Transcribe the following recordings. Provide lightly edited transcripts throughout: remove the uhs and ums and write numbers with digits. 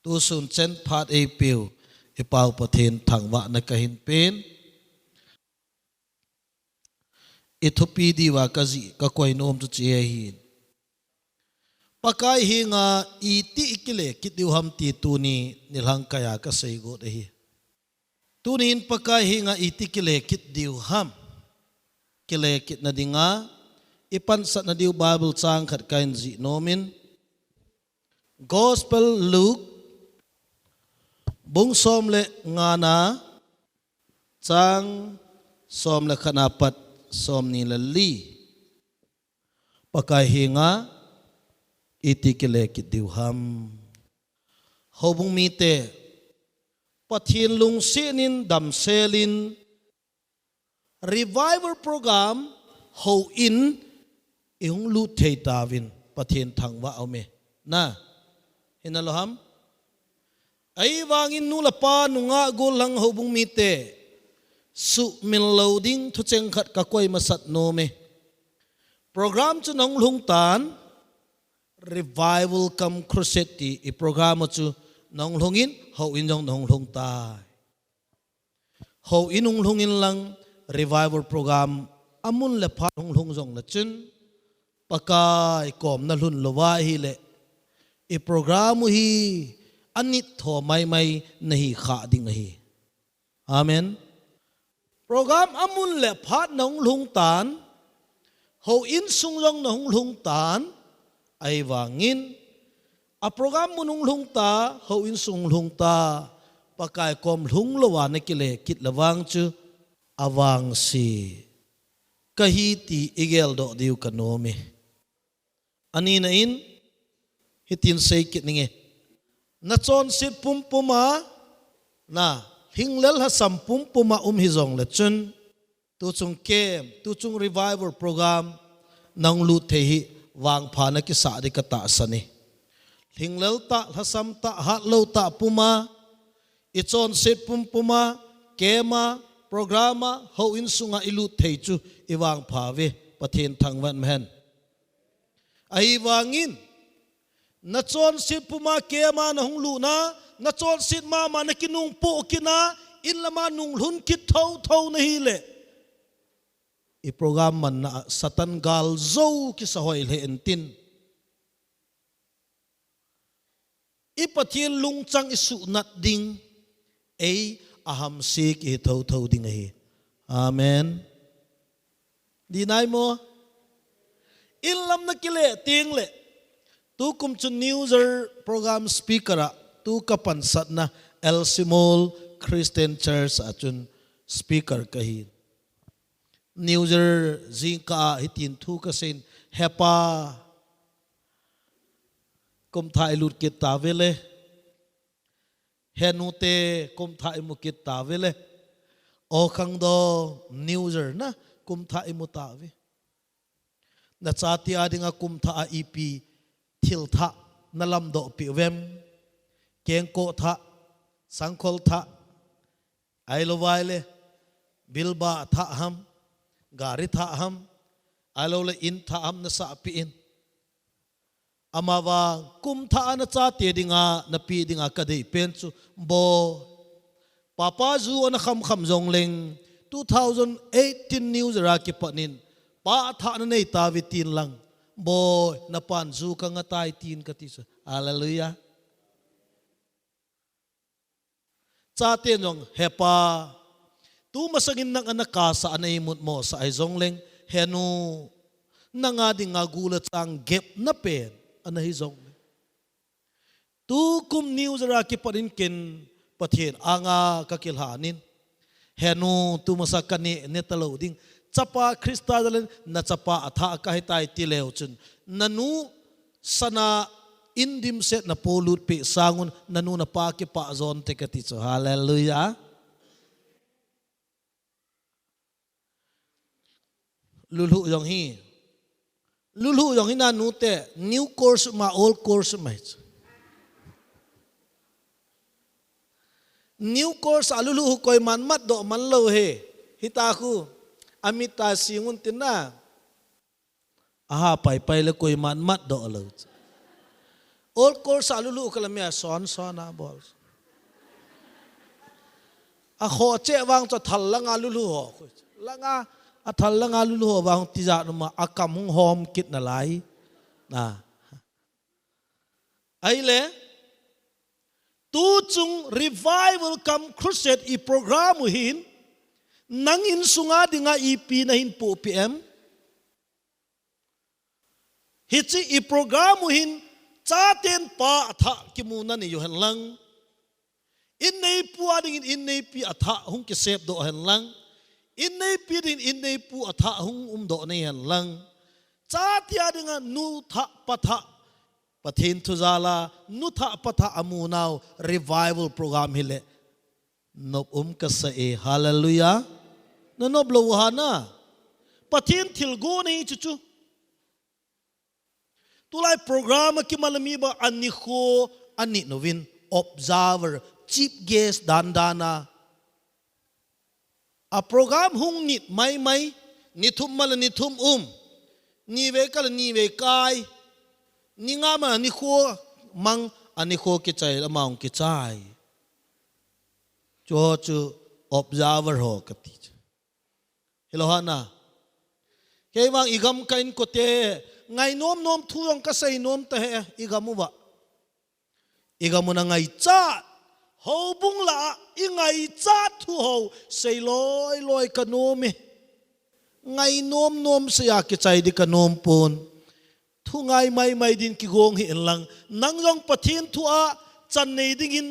tu sun chen phat e piu e pau pathin thangwa na kahin pen Ethopi diwa kazi ka koinom tu che hin pakai hinga iti ikile kitiu ham ti tuni nilhang kaya ka seigo dehi tunin pakai hinga iti kile kit diu ham kile kit na dinga ipan sat na diu Bible chang khat kain zi nomin Gospel Luke bung som le ngana chang som le khanapat som ni la li pakai hinga itikile kidiuham hobung mite pathin lung sinin dam selin revival program ho in iung lu thei tawin pathin thangwa aume na hinaloham ai wangin nula pa nunga gol lang hobung mite su min loading thu cheng khat ka koi masat no me program chu nong lung tan revival kam crusade i program chu nong lungin ho in jong nong lung ta ho inung lungin lang revival program amun le pha nong lung jong la chun pakai kom na lun lowa hi le i program hi anit tho mai mai nahi kha ding hi amen program amun le phat nong lung tan ho in sung jong nong lung tan ai wangin a program munung lung ta ho in sung lung ta pakai kom lung lowa na kile kit lawang chu awang si kahiti igel do diu kanome ani na in hitin sei kit ninge na chon sit pum puma na hinglel ha sampum puma hizong le chun tu chung kem tu chung revival program nang lu thehi wang phana ki sa de ka ta sani hinglel ta hasam ta hat lo ta puma I chon sit pum puma kema programa ho in sunga ilu thei chu iwang phave pathin thangwan mhen ai wangin na chon sit puma kema na hunglu na chon sit ma na kinung po kina in lama nung hun kit thau na hi le I program man na satan gal zo ki sahoy le entin I pathin lung chang isu nat ding ei aham sik I thau ding hi amen dinai mo in lam na kile ting le tu kum chu newser program speaker tu kapan sat na El Simol Christian Church achun speaker kahi newser zinka hitin thu ka sin hepa kum thai lut kit tavele henute kum thai mu kit tavele o khang do newser na kum thai mu tawe na chati adinga kum tha ep thil tha nalam do pi vem keng ko tha sangkhol tha ailowaile bilba tha ham gari tha ham alole in tha ham na sa pi in amawa kum tha na cha te dinga na pi dinga ka dei pen chu bo papa zu na kham jong leng 2018 news ra ki panin pa tha na nei ta vi tin lang bo na pan zu ka nga tai tin ka ti sa hallelujah cha te jong hepa tu masagin nang anaka sa anay mut mo sa ay zong leng henu nanga dinga gula chang gap na pen anahi zong tu kum news ra ki parin ken pathin anga kakilhanin henu tu masakani netalo ding chapa krista dalen na chapa atha ka hitai tileu chun nanu sana indim set na polut pe sangun nanu na pa ki pa zon te ka ti chu hallelujah lulu yong hi na nu te new course ma old course ma new course alulu koi man mat do man lo he hita ku amita singun tinna aha pai le koi man mat do lo all course alulu kalamia son na bol a kho che wang cho thal langa lulu ho langa a thal langa lulu ho wang ti ja no ma akam hung hom kit na lai na ai le tu chung revival kam crusade I program hin nang in sunga dinga EP na hin po PM hitsi I program hin cha ten pa atha ki muna ni yo han lang in nei pu ading in nei pi atha hung ki sep do han lang in nei pi din in nei pu atha hung do nei han lang cha ti adinga nu tha patha pathin thuzala nu tha patha amunau revival program hile nop ka sa e hallelujah na nob lo hana pathin thilgo nei chu tulai program ki malami ba ani kho ani novin observer chief guest dandana a program hung nit mai nithum mal nithum ni ve kal ni ve kai ni nga ma ni kho mang ani kho ki chai among ki chai cho chu observer ho kati hello hana ke wang igam kain ko te ngai nom thu yong ka sai nom ta he igamu ba igamu na ngai cha ho bung la I ngai cha thu ho sei loi ka nom e ngai nom se ya ki chai di ka nom pon thu ngai mai din ki gong hi en lang nang yong pathin thu a chan nei ding in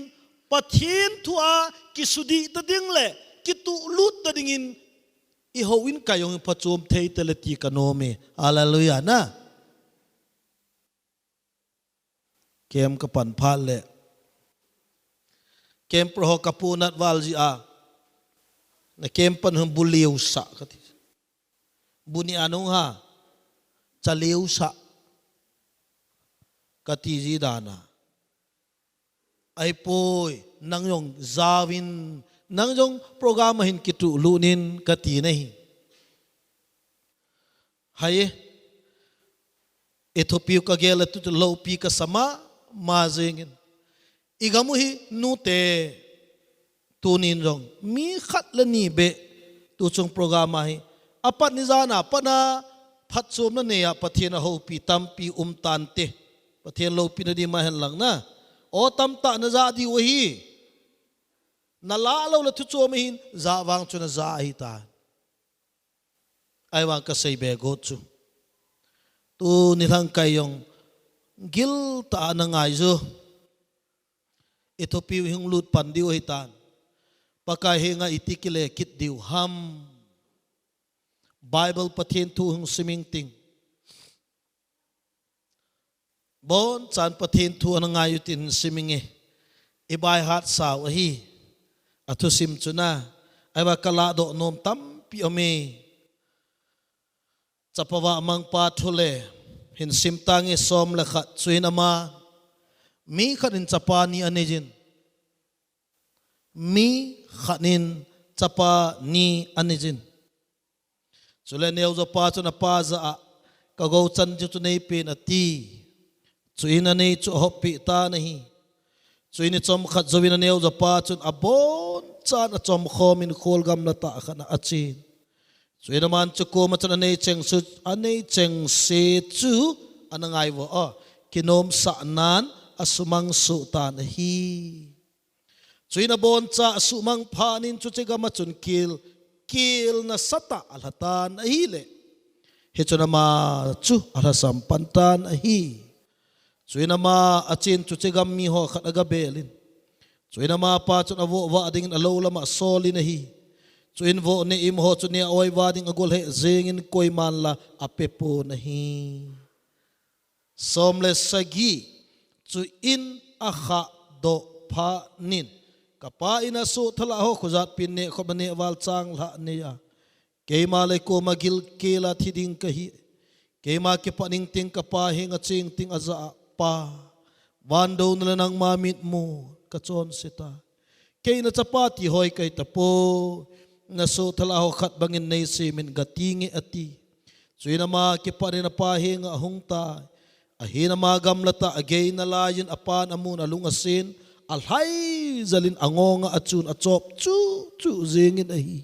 pathin thu a ki sudi ta ding le ki tu lut ta ding in I ho win kayong pachum thei teleti ka nom e hallelujah na kem ka pan phal le kem pro kapunat walji a na kem pan hum buliu sa kati buni anong ha chaliu sa kati ji dana ai poi nang yong zawin nang yong program hin kitu lunin kati nahi hai Ethiopia ka gela tu lo pi ka sama ma zengin igamu hi nu te tunin rong mi khat la ni be tu chung program hi apat ni zana pana phat chom na ne ya pathena ho pi tam pi tan te pathen lo pi na di ma hen lang na o tam ta na za di wahi na la lo la thu chom hin za wang chu na za hi ta ai wang ka sei be go chu tu nirang kayong gil ta na ngai zo Ethiopia hing lut pan diu hitan pakai hinga itikile kit diu ham Bible pathin tu hung siming ting bon chan pathin tu na ngai utin siminge ibai hat saw hi athu sim chuna aiwa kala do nom tam pi ome chapawa mang pa thule hin simtangi som la khat chuinama mi khanin chapa ni anejin mi khanin chapa ni anejin chule neu zo pa chuna pa za ka go chan chu nei pen ati chuina nei chu hopi ta nahi chuini chom khat zowina neu zo pa chun abon chan a chom khomin khol gam na ta khana achin chuina man chu ko ma chan nei cheng su anei cheng se chu anangai wo kinom sa nan asumang su ta nahi chuina bon cha asumang phanin chu chega ma chun kil na sata alhatan ahi le he chuna ma chu alhasam pantan ahi chuina ma achin chu chegam mi ho khadaga belin chuina ma pa chuna vo wa ding alo lama solin ahi chuin vo ne im ho chu ne oi wa ding agol he zengin koi man la apepo nahi somle sagi chu in akha do pha nin kapa ina su thala ho khuzat pin ne khobane wal chang la ne ya keima le ko magil kela thiding kahi keima ke paning ting kapa hinga ching ting aza pa wando na nang mamit mo kachon sita keina chapati hoy kay tapo na su thala ho khat bangin nei simin gatingi ati suina ma ke panin pa hinga hungta ahina magam lata again na layin apan amun alung asin alhay zalin angonga atsun achop chu chu zingin ahi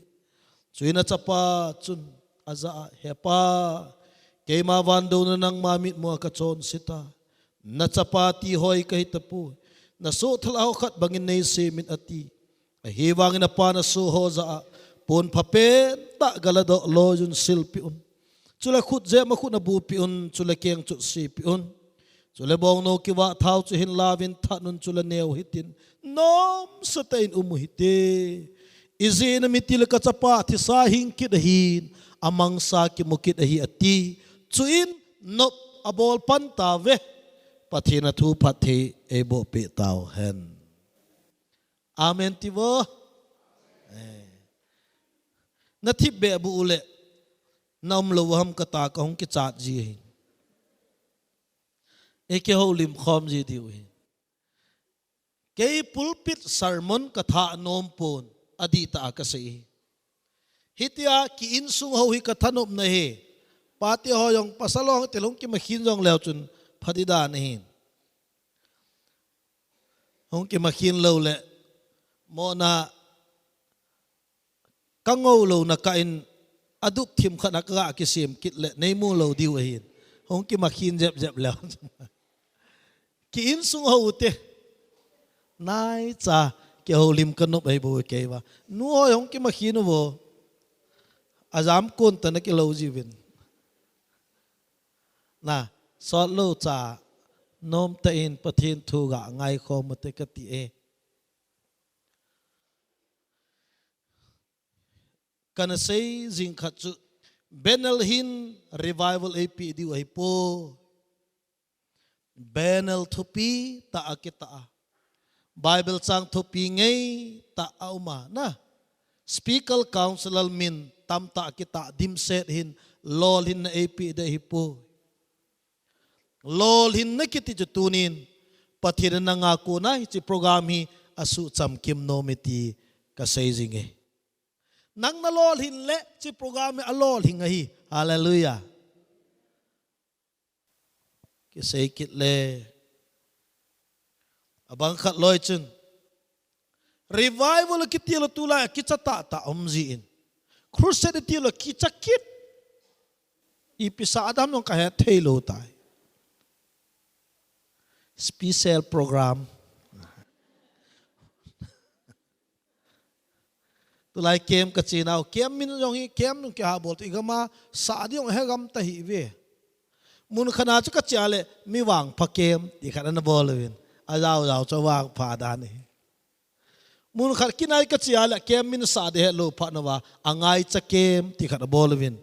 chuina chapa chun aza hepa keima vando na nang mamit mo kachon sita na chapa ti hoy kahit tapu na so thalaw khat bangin nei semin ati ahiwangin apa na so ho za pon phapen ta galado lojun silpiun chula khut je ma khut na bu piun chula keng chu si piun chula bong no kiwa thau chu hin lavin thanun chula neu hitin nom satain umuhite izin mitil ka chapa thi sa hing kit hin amang sa ki mukit hi ati chuin nop abol pan ta ve pathina thu pathe ebo pe taw hen amen tivo na thi be bu ule nam lo ham kata ka hong ki chat ji eke ho lim khom ji diu ke pulpit sermon katha nom pon adita ka se hitia ki insung ho hi kathanop na he pati ho yong pasalong telong ki makhin jong leo chun phadida nahin hong ki makhin lo le mo na kangou lo na kain aduk thim khana ka ki sim kit le nei mu lo diu hin hong ki makhin jep jep leo ki insung ho te nai cha ke ho lim kanop ai bo ke wa nu ho hong ki makhin wo azam kon tan ki lo jibin na so lo cha nom ta in pathin thu ga ngai kho mate ka ti e kana sei jing khat chu benel hin revival ap di ai po benel thupi ta akita bible sang thupi ngei ta auma na speaker council min tam ta kita dim set hin lol hin na ap de hi po lol hin na kiti tunin pathina na nga ko na chi program hi asu cham kim no meti ka sei jinge nang na lol hin le chi program a lol hin hi hallelujah ki sei kit le abang khat loi chun revival kitilo tula kichata ta omziin crusade tilo kichakit ipisa adam nong kahit thelo tai special program tulai kem kachinau kem min jong hi kem nung kya bol igama sa diong hegam ta hi ve mun khana chu ka chale mi wang phakem ti khana na bolwin ajaw jaw chawang pha dani mun khar kinai ka chiala kem min sa de lo pha nawa angai cha kem ti khana bolwin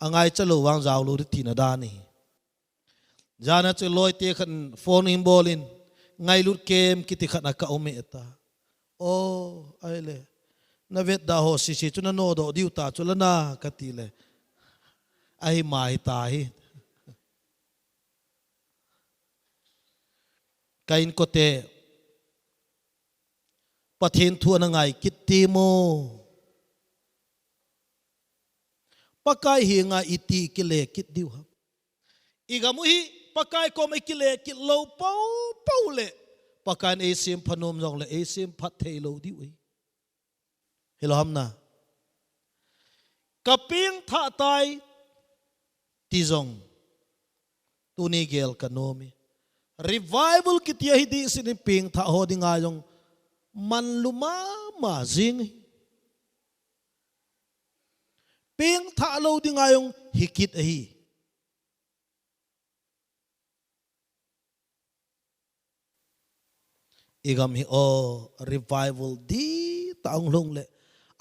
angai cha lo wang jaw lo ti na dani jana che loi te khan phone in bolin ngai lut kem ki ti khana ka ome ta o aile na vet da ho si si chuna no do diu ta chula na ka ti le ai mai ta hi kain ko te pathin thu na ngai kitti mo pakai hi nga iti kile kit diu ha igamu hi pakai ko mai kile kit lo pau pau le pakan asim phanom jong le asim phat thei lo diu hi hello hamna kaping tha tai ti jong tuni gel kanomi revival kitia hi di siniping tha ho dinga yong man luma ma jing ping tha lo dinga yong hikit hi igam hi o revival di taong long le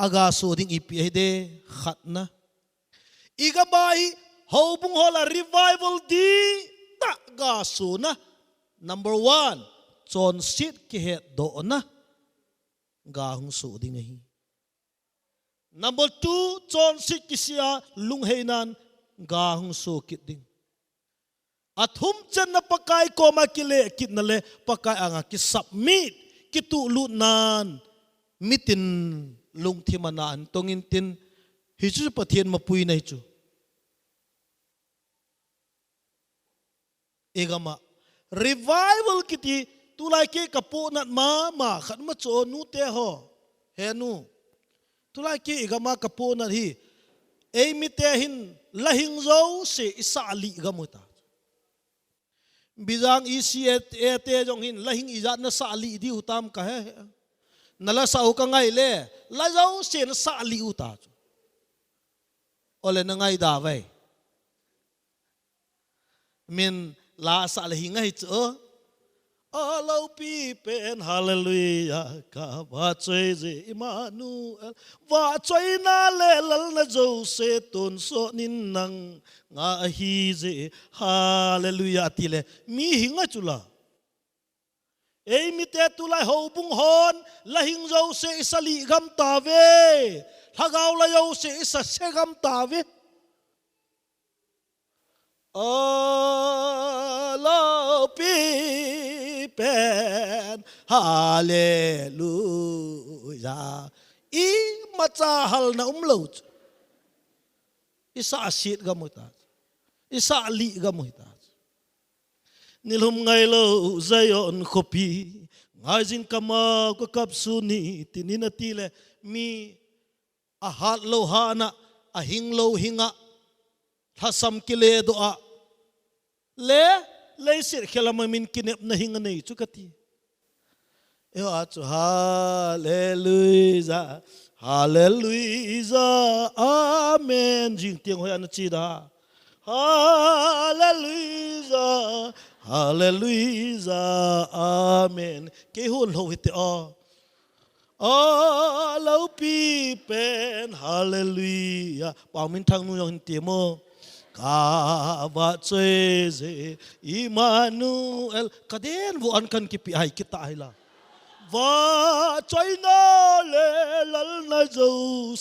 aga so ding ipi de khatna igabai ho bung hola revival di ta ga so na number 1 chon sit ki he do na ga hung so ding hi number 2 chon sit ki sia lung heinan ga hung so kit ding athum chen na pakai ko ma kile kit na le pakai anga ki submit ki tu lu nan mitin lung thimanan tongin tin hi chu pathian mapui nei chu egama revival kiti tulai ke kapo nat ma khat ma cho nu te ho he nu tulai ke egama kapo nat hi ei mi te hin lahing zo se isa ali gamuta bizang isi te jong hin lahing izat na sa ali di utam ka he nala sa ka ngai le la zo se na sa ali uta ole na ngai da vai min la sa lahing ngai cho alo pi pen hallelujah ka va choi je Emmanuel va choi na le lal na zo se ton so nin nang nga hi je hallelujah tile mi hinga chula ei mi te tu lai ho bung hon la hing zo se isali gam ta ve thagaw la yo se isa se gam ta ve alo pi pen hallelujah I macha hal na umlo isa asit gamuta isa ali gamuta nilhum ngai lo zayon khopi ngai jin kama ko kapsuni tinina tile mi a hat lo hana a hing lo hinga thasam kile do a le sir khelama min kinep na hinga nei chukati eo achu hallelujah hallelujah amen jing tiang hoi an chi da hallelujah hallelujah amen ke hol ho hite lo pi pen hallelujah pao min thang nu yong ti mo ka va choi je Emmanuel kaden wo an kan ki pi ai kita ai la va choi na le lal na zo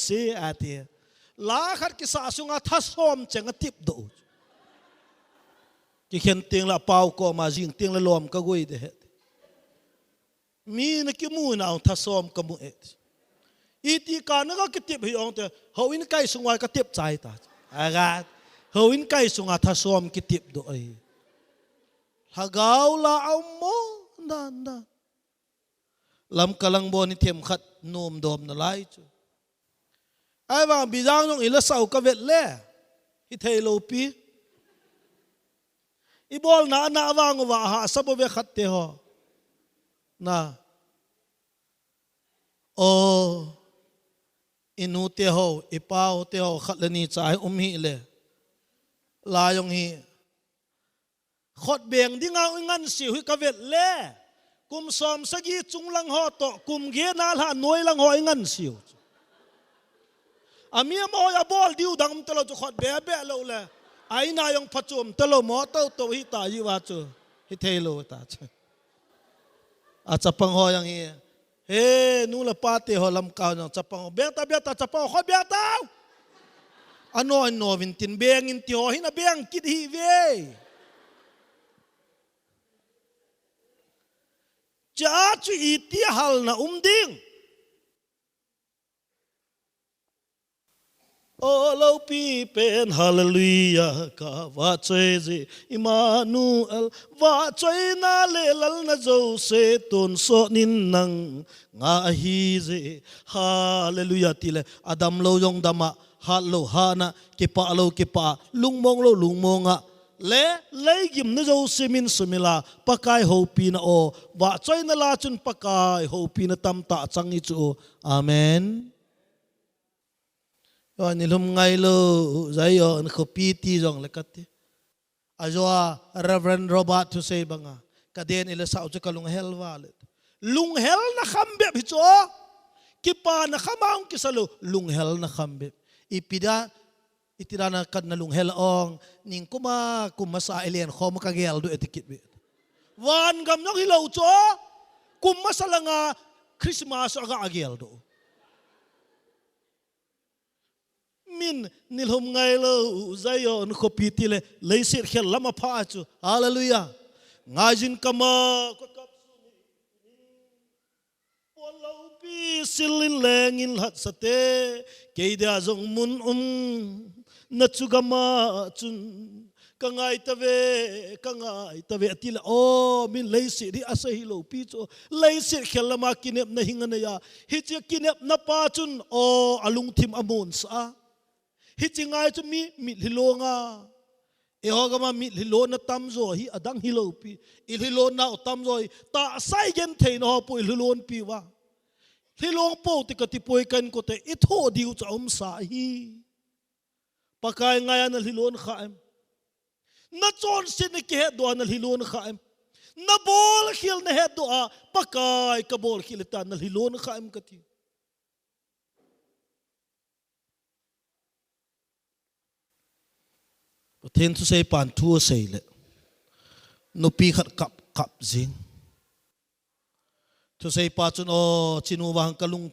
se ate la khat ki sa sunga thasom chenga tip do ki khen ting la pau ko ma jing ting la lom ka goi de mi na ki mu na thasom ka mu et iti ka na ka tip hi ong te ho in kai sungwai ka tip chai ta aga ho in kai sunga thasom ki tip do ai hagaw la au mo na lam kalang bo ni them khat nom dom na lai chu ai wang bizang jong ila sau ka vet le hi thei lo pi I bol na wang wa ha sabo ve khat te ho na o inu te ho ipao te ho khat le ni chai hi le la yong hi khot beng dinga ngan si hui ka vet le kum som sagi chung lang ho to kum ge na la noi lang ho ngan siu ami mo ya bol diu dang telo chu khot be lo le ai na yong phachum telo mo to hi ta yi wa chu hi thelo ta cha a chapang ho yang hi he nu la pa te ho lam ka no chapang be ta chapang khot be ta ano vin tin beng in ti ho hi na beng kit hi ve cha chu iti hal na ding lo pi pen hallelujah ka va choi je Emmanuel va choi na le lal na zo se ton so nin nang nga hi je hallelujah tile adam lo yong dama hat lo hana ki pa lung monga le gim na zo simin sumila pakai ho pi na o wa choi na la chun pakai ho pi na tam ta changi chu amen yo nilum ngai lo zayo an khopi ti jong lekati ajoa Reverend Robert to say banga kaden ila sa ucha kalung hel walet lung hel na khambe bicho kipa na khamang kisalo lung hel na khambe ipida itirana kad na lung hel ong ning kuma sa alien khom ka gel do etikit be wan gam nok hilo cho kuma salanga Christmas aga agel do min nilhom ngai lo zayon khopi tile leisir khel lama pha chu hallelujah ngajin kama ko kapsuni polo pi silin lengin hat sate keida jong mun na chugama chun kangai tave atila o min leisi ri asahi lo pi cho leisi khelama kinep na hingana ya hichi kinep na pa chun o alung thim amun sa hichi ngai chu mi hilonga e hogama mi hilo na tamzo hi adang hilo pi hilo na tamzo ta sai gen thein ho pu hilon pi wa hilong po ti ka ti poi kan ko te itho diu cha sa hi pakai ngai na hilon khaim na chon sin ki he do na hilon khaim na bol khil na he do a pakai ka bol khil ta na hilon khaim ka ti Then to say pan tu say le no pi khat kap zing to say pa chun o chinu wang kalung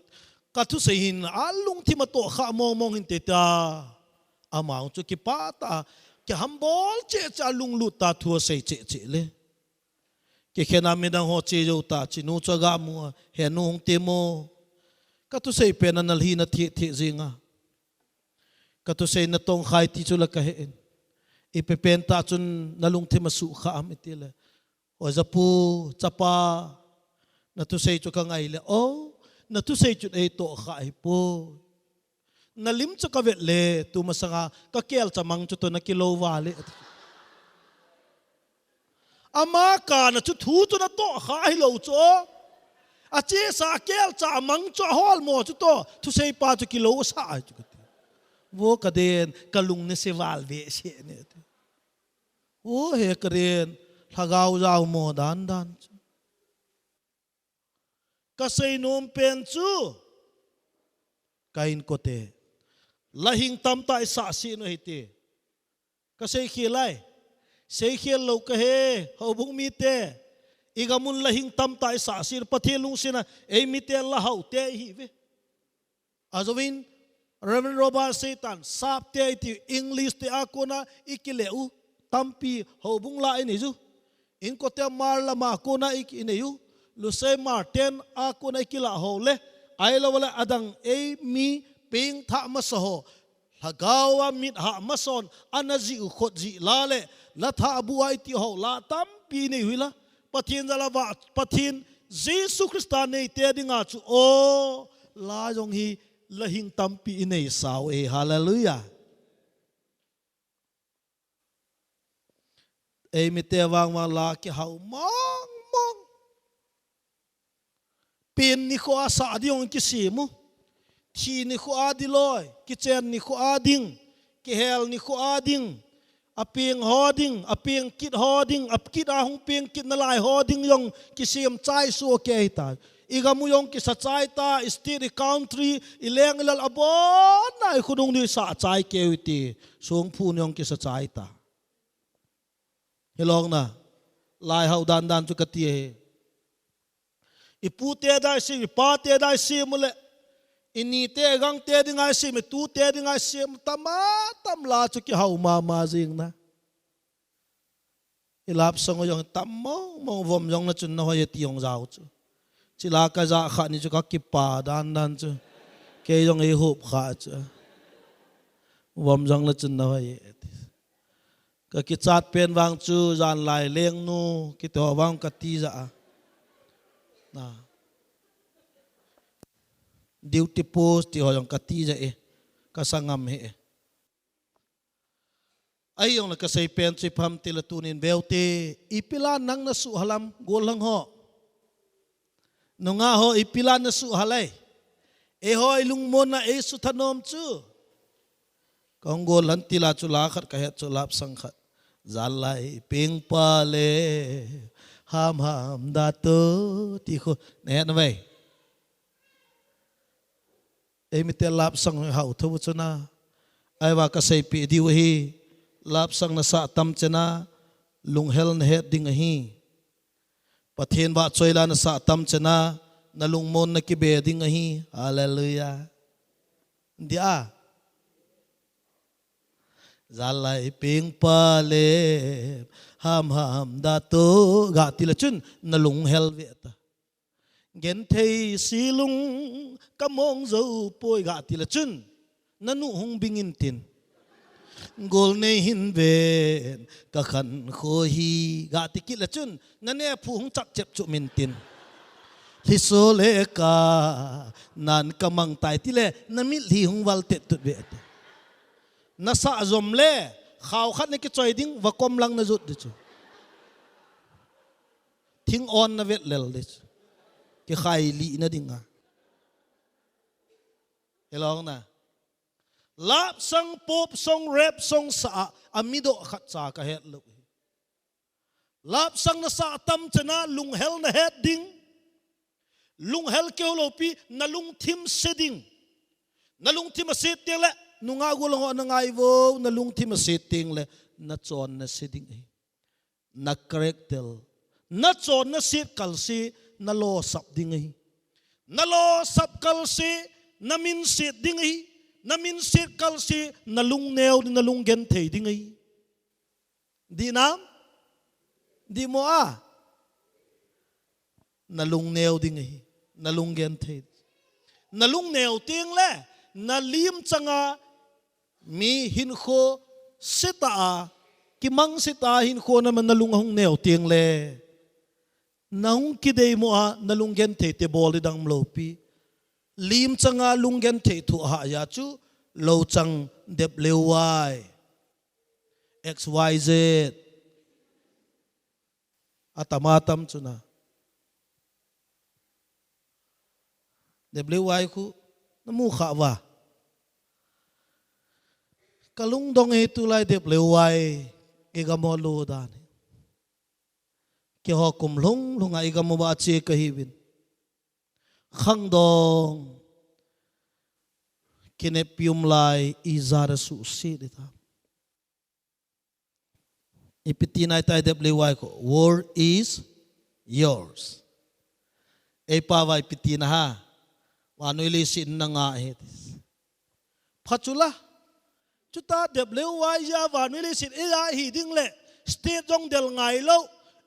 ka tu say hin alung thi ma to kha mong hin te ta amang chu ki pa ta ki hambol che cha lung lu ta thu say che le ki khena me dang ho che jo ta chinu cha ga mu he nu hong te mo ka tu say pen anal hi na thi zinga ka tu say na tong khai ti chu la ka he ipepenta chun nalung thimasu kha am itile o zapu chapa na tu sei chu ka ngai le o na tu sei chu ei to kha ai po nalim chu ka vet le tu masanga ka kel chamang chu to na kilo wale ama ka na chu thu chu na to kha ai lo chu a che sa kel chamang chu hol mo chu to tu sei pa chu kilo sa ai chu wo ka den kalung ne se wal ve se ne wo he kren thagau jaw mo dan ka sei nom pen chu kain kote lahing tam ta sa si no hite ka sei khilai sei khel lo ka he ho bung mi te igamun lahing tam ta sa sir pathelung sina ei mi te la hau te hi ve azovin Reverend Robert Satan sap te ti English te akona ikileu tampi hobung la ini ju in ko te mar la ma ko na ik ineyu lu se marten akona ikila hole ai lo wala adang e mi ping tha ma so hagawa mit ha mason anazi u khot ji la le la tha bu ai ti ho la tampi ni huila pathin jala wa pathin Jesus Christa nei te dinga chu o la jong hi lahing tampi inay sao hallelujah mi te wang la ki hau mong pin ni ko asa diong ki simu thi ni ko adiloi ki chen ni ko ading ki hel ni ko ading aping hoding aping kit hoding apkit ahung ping kit na lai hoding yong ki sim chai su ke ta igamu yong ki sa chai ta stiri country ileng ilal abon na khudung ni sa chai ke uti sung phu yong ki sa chai ta hilong na lai hau dan chu kati he ipu te dai si pa te dai si mule ini te gang te dingai si me tu te dingai si tama tam la chu ki hau ma jing na ilap song yong tam mo vom yong na chun na hoye ti yong zau chu chila ka za kha ni chu ka ki pa dan chu ke yong e hop kha chu vom yong na chun na hoye ka ki chat pen wang chu jan lai leng nu ki to wang ka ti za na duty post ti hoyong ka ti za ka sangam he ay yung ka say pen si pam tilatunin beute ipila nang na su halam golang ho no nga ho ipila na su halay e ho ilung mo na e su thanom chu kong golan tila chu lakhat ka het chu lap sangkhat zalai ping pale ham da to ti kho ne na vai e mi te lap sang hau thu chu na ai wa ka sei pi di hi lap sang na sa tam chena lung hel na het ding hi pathen ba choila na sa tam chena na lung mon na ki be ding hi hallelujah dia zalai ping pale ham da to ga tila chun na lung hel ve ta gen thei silung kamong zo poi ga tila chun nanu hung bingin tin gol nei hin ven ka khan kho hi ga tikit la chun ngane phu hung chak chep chu min tin li so le ka nan kamang tai ti le namit li hung wal te tut be na sa zom le khaw khat ne ki choi ding wa kom lang na zut de chu thing on na vet lel de ki khai li na dinga helong na lap sang pop song rap song sa amido khat cha ka het lu lap sang na sa tam chana lung hel na het ding lung hel ke lo pi na lung thim seding na lung thim se te le nunga gul ho na ngai vo na lung thim se ting le na chon na seding na correct tel na chon na sit kal si na lo sap ding na lo sap kal si na min sit ding na min sit kal si na lung neo na lung gen thei ding di nam di mo a na lung neo ding na lung gen thei na lung neo ting le na lim changa mi hin kho sita ki mang sita hin kho na man na lung hong neo ting le naung ki dei mo a na lung gen thei te bol dang lo pi lim changa lung gen thei thu ha ya chu lo chang dep lewai xyz atamatam chuna dep lewai khu namu kha wa kalung dong e tu lai dep lewai ke ga mo lo dan ke ho kum lung lunga i ga mo ba che ka hi win khang dong kine pium lai izara su si de ta ipitina tai dep lewai ko war is yours e pa vai pitina ha wanoi le sin na nga he phachula chuta dep lewai ya wanoi le sin e ya hi ding le state jong del ngai lo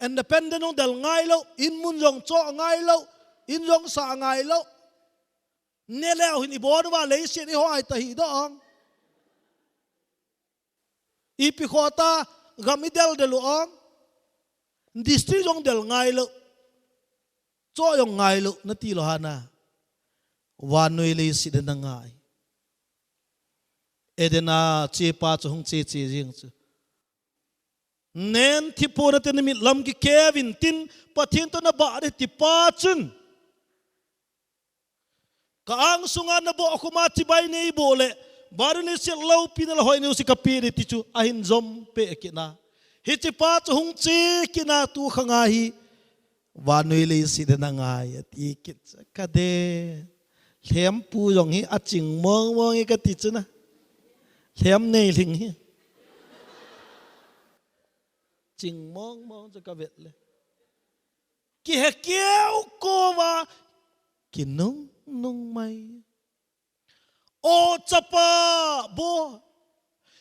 independent jong del ngai lo in mun jong cho ngai lo in jong sa ngai lo ne leo hin ibon wa le sin i hoi ta hi dong ipi khota gamidel de lo ong district jong del ngai lo cho yong ngai lo na ti lo hana wanoi le sin na ngai edena che pa chung che che jing chu nen thi po na te mi lam ki kevin tin pathin to na ba de ti pa chun ka ang sunga na bo akuma ti bai nei bo le baru le se lo pi na hoi ne si ka pi de ti chu ahin zom pe ki na hi ti pa chung che ki na tu khanga hi wanoi le si de na ngai ti ki ka de lem pu yong hi a ching mong mong i ka ti chu na lem nei ling hi ching mong mong cho ka vet le ki he keu ko wa ki nung nung mai o chapa bo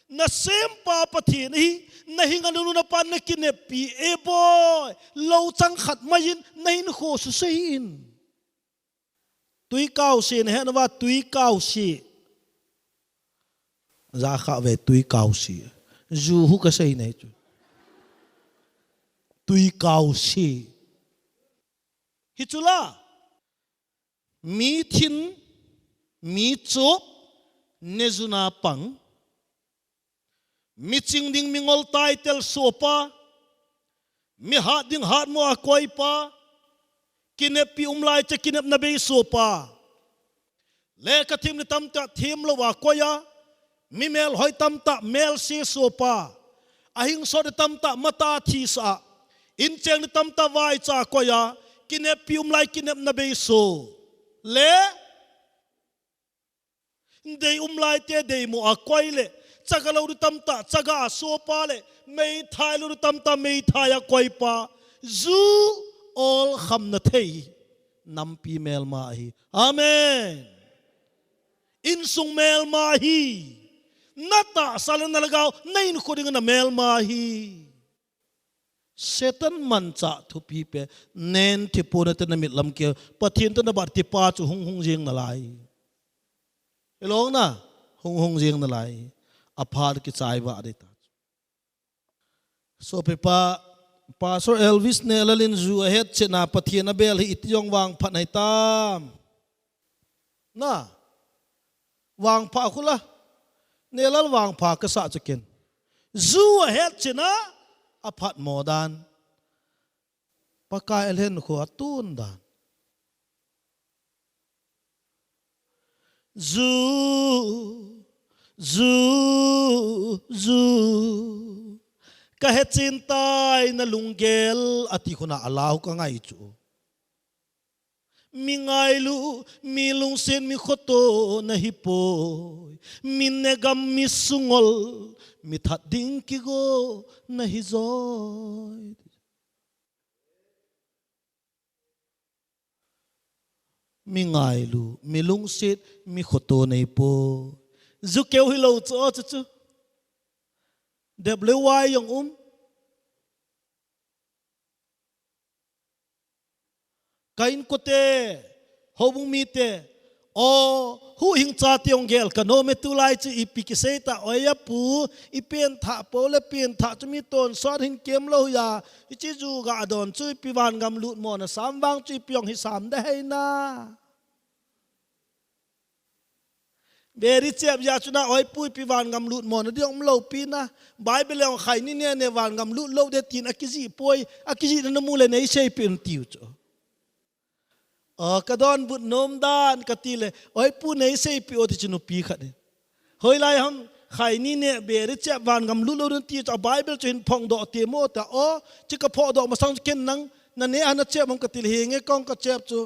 na sem pa pathin hi na hinga nu na pan na kine pi e boy lo chang khat mayin na hin kho su sein tui cao si ne na wa tui cao si za kha ve tui cao si ju hu ka sei nei chu tui cao si hi chula mi thin mi chop nezuna pang mi ching ding mingol title sopa mi hat ding hat mo a koi pa kinep pi umlai che kinep na be sopa le ka thim ni tam ta thim lo wa koya mi mel hoi tam ta mel si sopa ahing so de tam ta mata thi sa in cheng ni tam ta vai cha koya kinep pi umlai kinep na be so le dei umlai te dei mo a koi le chagalo du tam ta chaga sopa le mei thai lu tam ta mei thaya koi pa zu all kham na thei nam pi mel ma hi amen in sung mel ma hi nata salan nalagaw nain khuding na mel ma hi setan man cha thu pi pe nen thi puna te na mit lam ke pathin to na bar ti pa chu hung hung jing na lai elong na hung hung jing na lai aphar ki chai wa ri ta so pe pa Pastor Elvis ne lalin zu ahead chena pathian abel hi ityong wang phanai tam na wang pha khula nelal wang pha ka sa chakin zu ahead chena aphat modan pakai elhen kho atun dan zu kahet cintai na lunggel ati khuna alau ka ngai chu mi ngai lu mi lung sen mi khoto na hipoi min ne gam mi sungol mi that ding ki go na hi zoi mi ngai lu mi lung set mi khoto na hipo zu keu hi lo chu chu deb le wai yang kain kote hobung mi te o hu hing cha tiong gel kano me tu lai chu ipikise ta oya pu ipen tha po le pen tha chu mi ton sot hin kem lo ya ichi ju ga don chu piwan gam lut mo na sam wang chu piong hi sam da hai na beri chep ya chu na oi pu piwan gam lut mo na diong lo pi na bible ang khai ni ne wan gam lut lo de tin akiji poi akiji na mu le nei sei pin tiu chu kadon but nom dan katile oi pu nei sei pi oti chinu pi khade hoi lai ham khai ni ne beri chep wan gam lut lo den ti cha bible chin phong do te mo ta o chi ka pho do ma sang ken nang na ne ana chep mong katil henge kong ka chep chu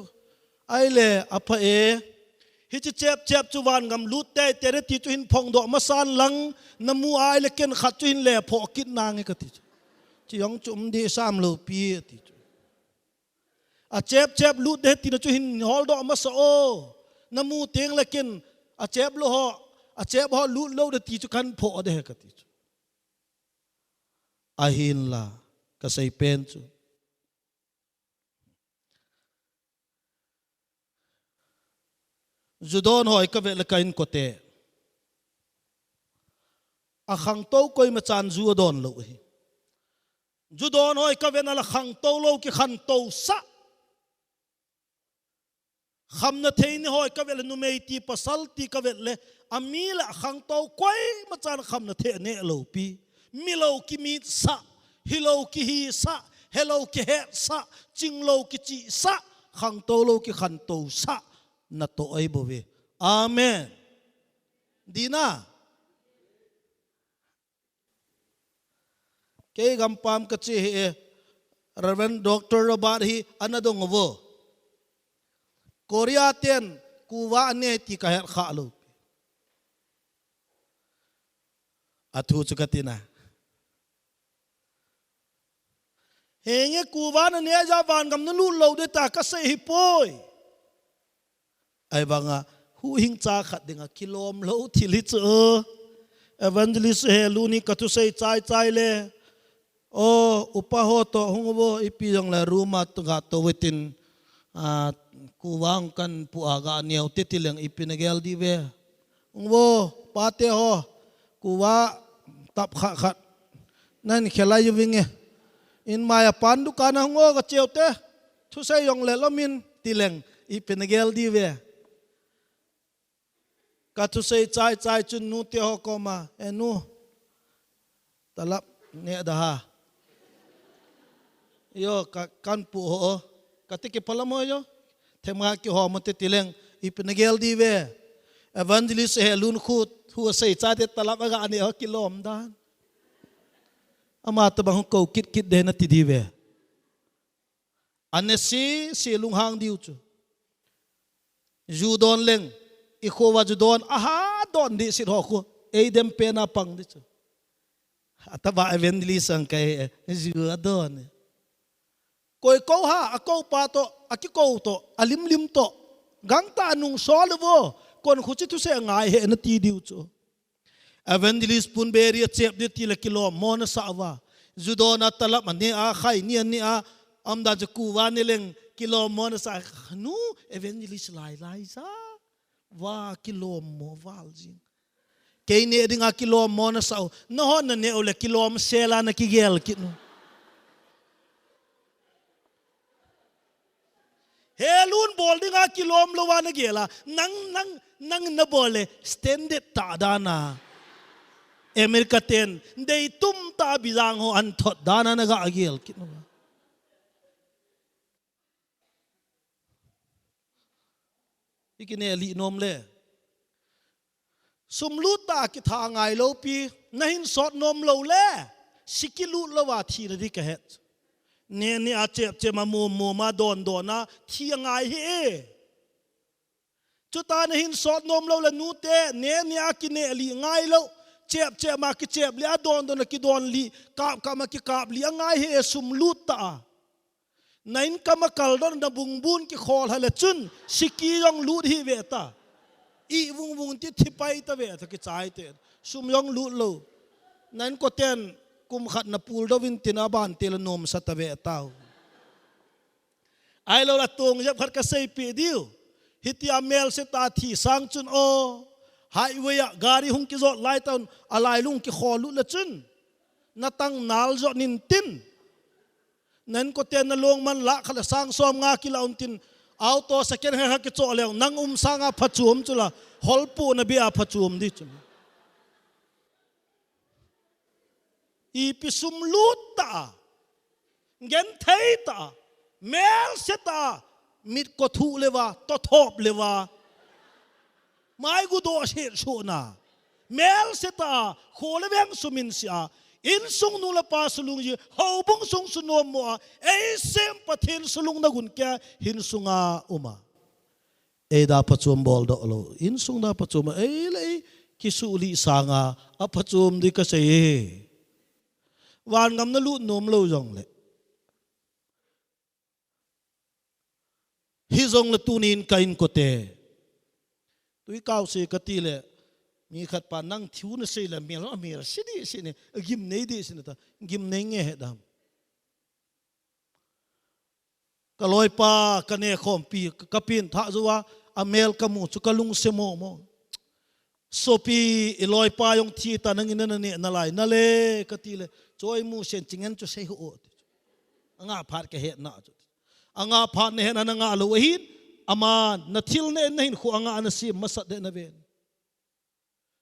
ai le apa e hi chi chep chu wan gam lut te te ti chu hin phong do ma san lang na mu ai le ken khat chu hin le pho kit na nge ka ti chi yong chum di sam lo pi ti a chep lut de ti chu hin hol do ma so na mu teng le ken a chep lo ho a chep ho lut lo de ti chu kan pho de ka ti a hin la ka sei pen chu Judon hoi ka vele kain kote a khang to koi ma chan zu don lo hi Judon hoi ka vena la khang to lo ki khan to sa kham na thein hoi ka vele nu mei ti pasal ti ka vele amila khang to koi ma chan kham na the ne lo pi mi lo ki mi sa hi lo ki hi sa hello ki he sa ching lo ki chi sa khang to lo ki khan to sa na to ay bove amen dina ke gampam ka chi Reverend Dr. Robert hi anadong wo Korea ten kuwa ne ti ka kha lo athu chukatina henge kuwa na ne ja van gam na lu lo de ta ka se hi poi ai banga hu hing cha khat dinga kilom lo thili chu evangelist he luni ka tu sei chai le o upa ho to hungbo ipi jong la ruma tu ga to wetin kuwang kan pu aga niau te tileng ipinagel di ve hungbo pate ho kuwa tap khat nan khelai yu winge in maya pandu kana ngo ga cheute thu sei yong le lomin tileng ipinagel di ve katu sei chai chun nu te ho koma enu talap ne da ha yo kan pu ho katike palamo yo thema ki ho mate tileng ipnagel di ve evangelist he lun khut hu sei cha te talap ga ani ho kilom dan ama ta bang ko kit de na ti di ve anesi si lung hang diu chu ju don leng iko wa judon aha don di sit ho ko e dem pena pang di chu ataba evangelist ang kay judon koi ko ha ako pa to akiko to alim to gang ta nung solvo kon khuchi tu se ngai he na ti diu chu evangelist pun beri chep de ti la kilo mon sawa judon atalap ani a khai ni ani a amda ju ku wa ne leng kilo mon sa nu evangelist lai sa wa kilom mo valjing kay ne dinga kilom mo na sao no na ne ole kilom sela na kigel kinu helun bol dinga kilom lo wa na gela nang na bole standard ta dana Amerika ten dei tum ta bizang ho an thot dana na ga agel kinu ikine li nom le sumluta ki tha ngai lo pi nahin sot nom lo le sikilu lo wa thi ri ka het ne ni a che ma mo ma don na thi ngai he chu ta nahin sot nom lo la nu te ne ni a ki ne li ngai lo che ma ki chep li a don na ki don li ka ma ki kap li ngai he sumluta nain kama kaldon na bungbun ki khol hala chun siki yong lut hi ve ta i vung ti thipai ta ve ta ki chai te sum yong lut lo nain ko ten kum khat na pul do win tin aban tel nom sa ta ve tau ai lo la tung jap khat ka sei pi diu hitia mel se ta thi sang chun o highway gari hung ki zot lai taun alai lung ki khol lut la chun na tang nal zo nin tin nan ko ten na long man la khala sang som nga ki laun tin auto second ha ki cho lew nang sanga phachum chula holpu na bia phachum di chum i pisum luta gen theita mel seta mit ko thu lewa to thop lewa mai gu do she shona mel seta khole veng sumin sia in sung nu la pa sulung ji hobung sung sunom mo ei sem pathin sulung na gun kya hin sunga uma e da pachum bol do lo in sung da pachum ei lei kisuli sanga a pachum di ka sei wan ngam na lu nom lo jong le hi jong la tunin kain ko te tui kaw se ka ti le mi khat pa nang thiu na sei la mi la mi sini gim nei di sini ta gim nei nge he dam ka loi pa ka ne khom pi ka pin tha zuwa amel ka mu chu ka lung se mo sopi eloi pa yong thi ta nang in na ne na lai na le ka ti le choi mu sen chingen chu sei ho anga phat ka he na chu anga phat ne na nga lo hin ama na thil ne na hin khu anga na si masat de na ven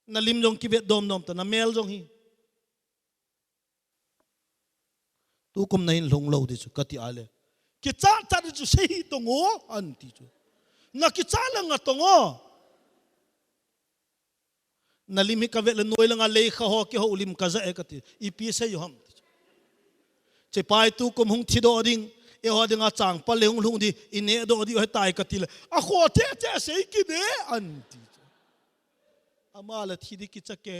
na lim jong ki vet dom ta na mel jong hi tu kum na hin long lo di chu ka ti ale ki cha di chu sei to ngo an ti chu na ki cha la nga to ngo na lim hi ka vet la noi la nga le kha ho ki ho lim ka za e ka ti i pi se yo ham che pai tu kum hung thi do ding e ho ding a chang pa le hung lung di ine do di ho tai ka ti le a kho te sei ki de an ti amala thi di ki chake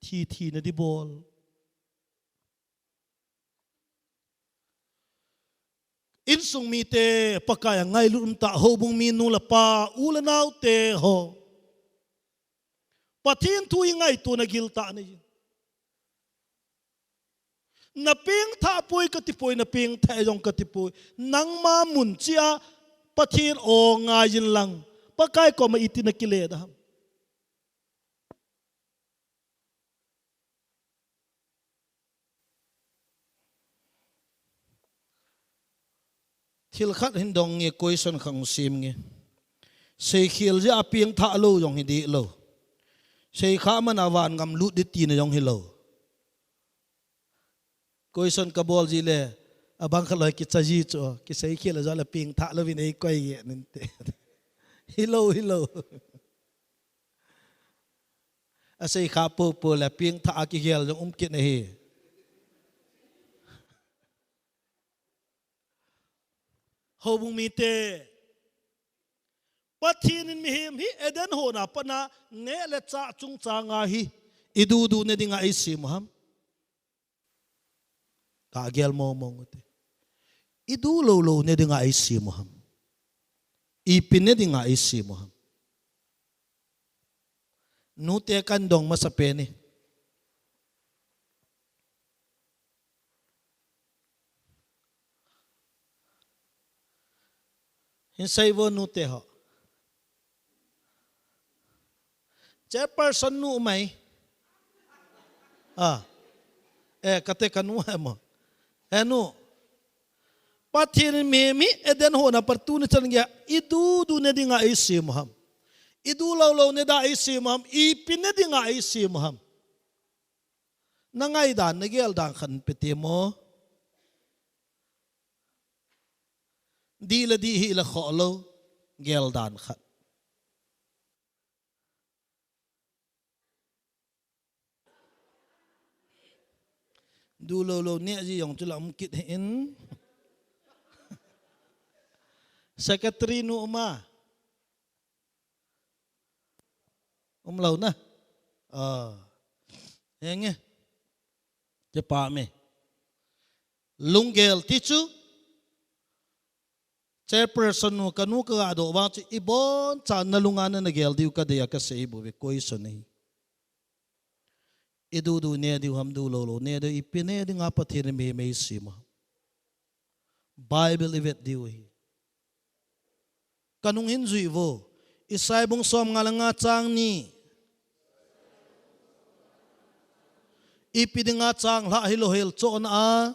thi na di bol in sung mi te pakaya ngai lum ta ho bung mi nu la pa u la nau te ho pathin thu ngai tu na gil ta ni na ping tha poi ka ti poi na ping tha jong ka ti poi nang ma mun chia pathin o nga yin lang pakai ko ma itina kile da thil khat hin dong nge question khang sim nge sei khil ja apiang tha lo jong hi di lo sei kha man awan ngam lu di ti na jong hi lo question ka bol ji le abang khaloi ki chaji cho ki sei khil ja la ping tha lo vin ei koi ye nin te hi lo a sei kha po la ping tha ki gel jong ki na hi hobung mi te pathin mi him hi eden ho na pana ne le cha chung cha nga hi idu ne dinga ai sim ham ka gel mo te idu lo ne dinga ai sim ham ipin ne dinga ai sim ham nu te kan dong masape ni hin sai vo nu te ho chairperson nu mai kate kanu mo enu pathin me mi eden ho na partu ni chan gya idu du ne dinga isim ham idu lo ne da isim ham I pin ne dinga isim ham nangai dan ne gel dan khan pete mo di la di hi la kholo gel dan khat du lo ne ji yong tu lam kit hin secretary nu ma lo na nghe je pa me lungel tichu chairperson nu kanu ka do ba chi ibon chan na lunga na gel diu ka de ya ka sei bu be koi so nei idu du ne diu ham du lo ne de ipine di nga pathin me me sima bible evet diu hi kanung hin zui vo isai bung som ngalanga chang ni ipidinga chang la hilo hel chon a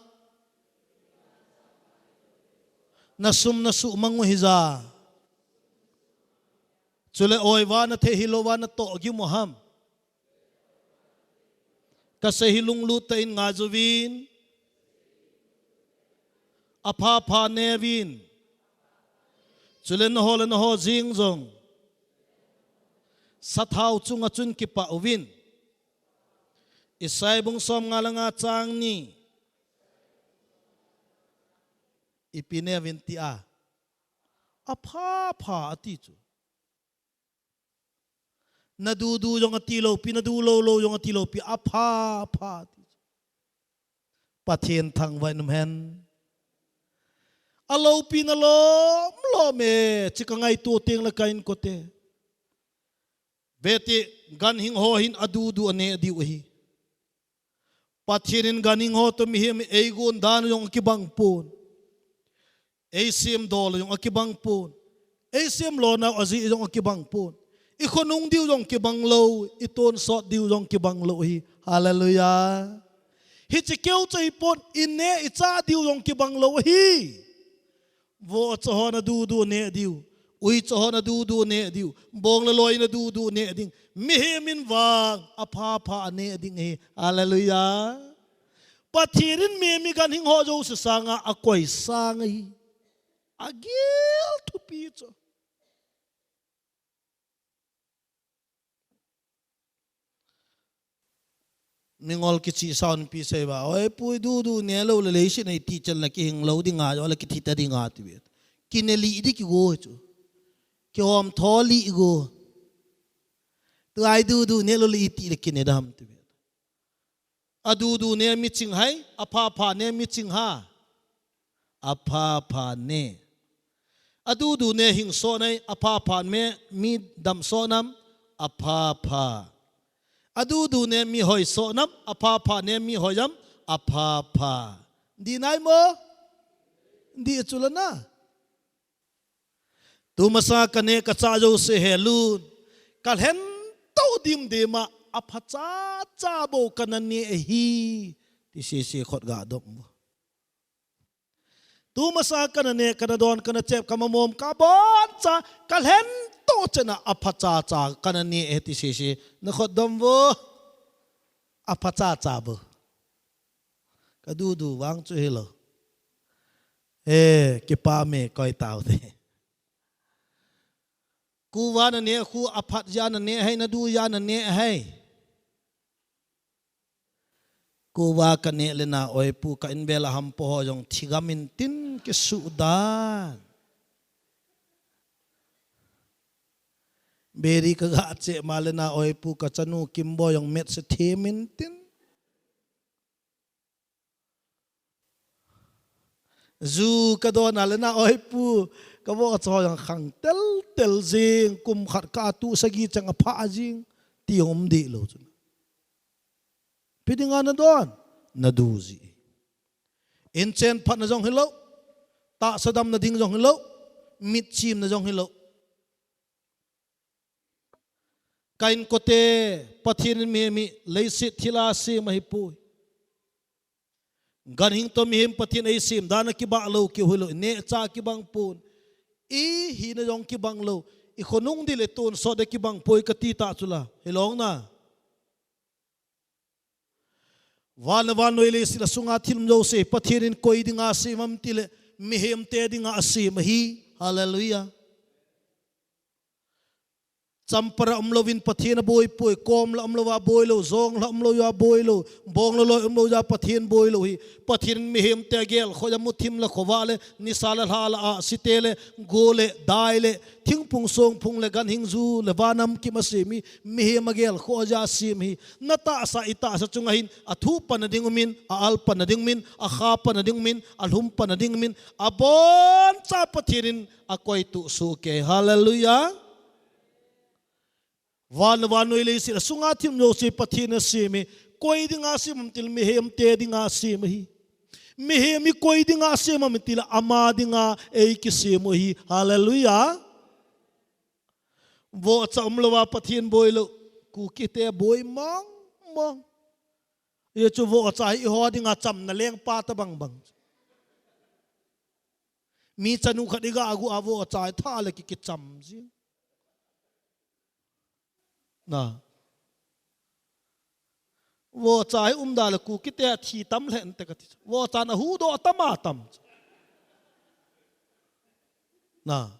nasum nasu mangu hiza chule oiwa na the hilowa na to gi moham ka se hilung lu ta in nga juvin apha pha nevin chule na ho jing jong sathau chunga chun ki pa uvin isai bung som ngalanga chang ni ipine vinti a apha pha ati chu na du yong ati lo pi na du lo yong ati lo pi apha pha ati pathian thang vai num hen alo pi na lo me chikangai tu teng la kain ko te beti gan hing ho hin adu du ane di hi pathianin ganing ho to mi hem eigun dan yong kibang pon eisim dol yong akibang pon eisim lo na azi yong akibang pon ikhonung diu yong kibang lo iton sot diu yong kibang lo hi hallelujah hi chikeu chai pon inne icha diu yong kibang lo hi vo chona du ne diu ui chona du ne diu bong la loi na du ne ding mi hemin wang apha pha ne ding hi hallelujah pathirin me mi gan hing ho jo sa sanga akoi sangai agil to pizza mingol ki chi sound pi se ba oi pui du ne lo le shi nei ti chal na ki hing lo ding a jo la ki thita ding a ti bet kineli di ki go chu ki om tholi go tu ai du ne lo li ti le kin dam ti bet adu ne mi ching hai apha pha ne mi ching ha apha pha ne adu ne hing so nei apha pha me mi dam so nam apha pha adu ne mi hoi so nam apha pha ne mi hoyam apha pha di nai mo di chulana tu masa kane ka cha jo se helun kal hen to dim de ma apha cha bo kanani hi ti se khot ga dom tu masa kanane kanadon kana chep kamamom ka bon cha kal hen to chana apha cha kanani ti se na khot dom wo apha cha bo ka du wang chu hello ki pa me koi tau de ku wa na ne khu aphat ya na ne hai na du ya na ne hai ku wa ka ne le na oi pu ka in bela ham po ho jong thigamin tin ke sudan beri ka ga che male na oi pu ka chanu kimbo yong met se themin tin zu ka do na le na oi pu ka bo cho yang khang tel jing kum khat ka tu sagi chang pha jing ti om di lo chu pidinga na don na du ji in chen phat na jong hilo ta sadam na ding jong hilo mit chim na jong hilo kain kote pathin mi leisit thila si mahipui gan hing to mi him pathin ai sim dana ki ba lo ki hulo ne cha ki bang pun I hi na yong ki bang lo I khonung dile tun so de ki bang poi ka ti ta chula helong na wan noi le sila sunga thilm jo se pathirin koi dinga se mam tile mi hem te dinga se mahi hallelujah champara umlovin pathin boy poi kom la umlova boy lo zong la umlo ya boy lo bong lo umlo ya pathin boy lo hi pathin mi hem te gel khoja muthim la khowale ni sala hala a sitele gole daile thingpung song phung le gan hingzu le wanam ki masemi mi hem gel khoja sim hi nata sa ita sa chungahin athu panadingumin a al panadingmin a kha panadingmin a lhum panadingmin a bon cha pathirin a koi tu su ke hallelujah wan noi le si sunga thim no se pathina se me koi dinga se mamtil mi hem te dinga se me hi mi hemi koi dinga se mamtil ama dinga ei ki se mo hi hallelujah wo chamlowa pathin boilo ku kite boy mong ye chu wo chai ho dinga cham na leng pa ta bang mi chanu khadiga agu awo chai tha le ki cham ji na wo chai dal ku kite thi tam len te ka wo chan hu do tama tam na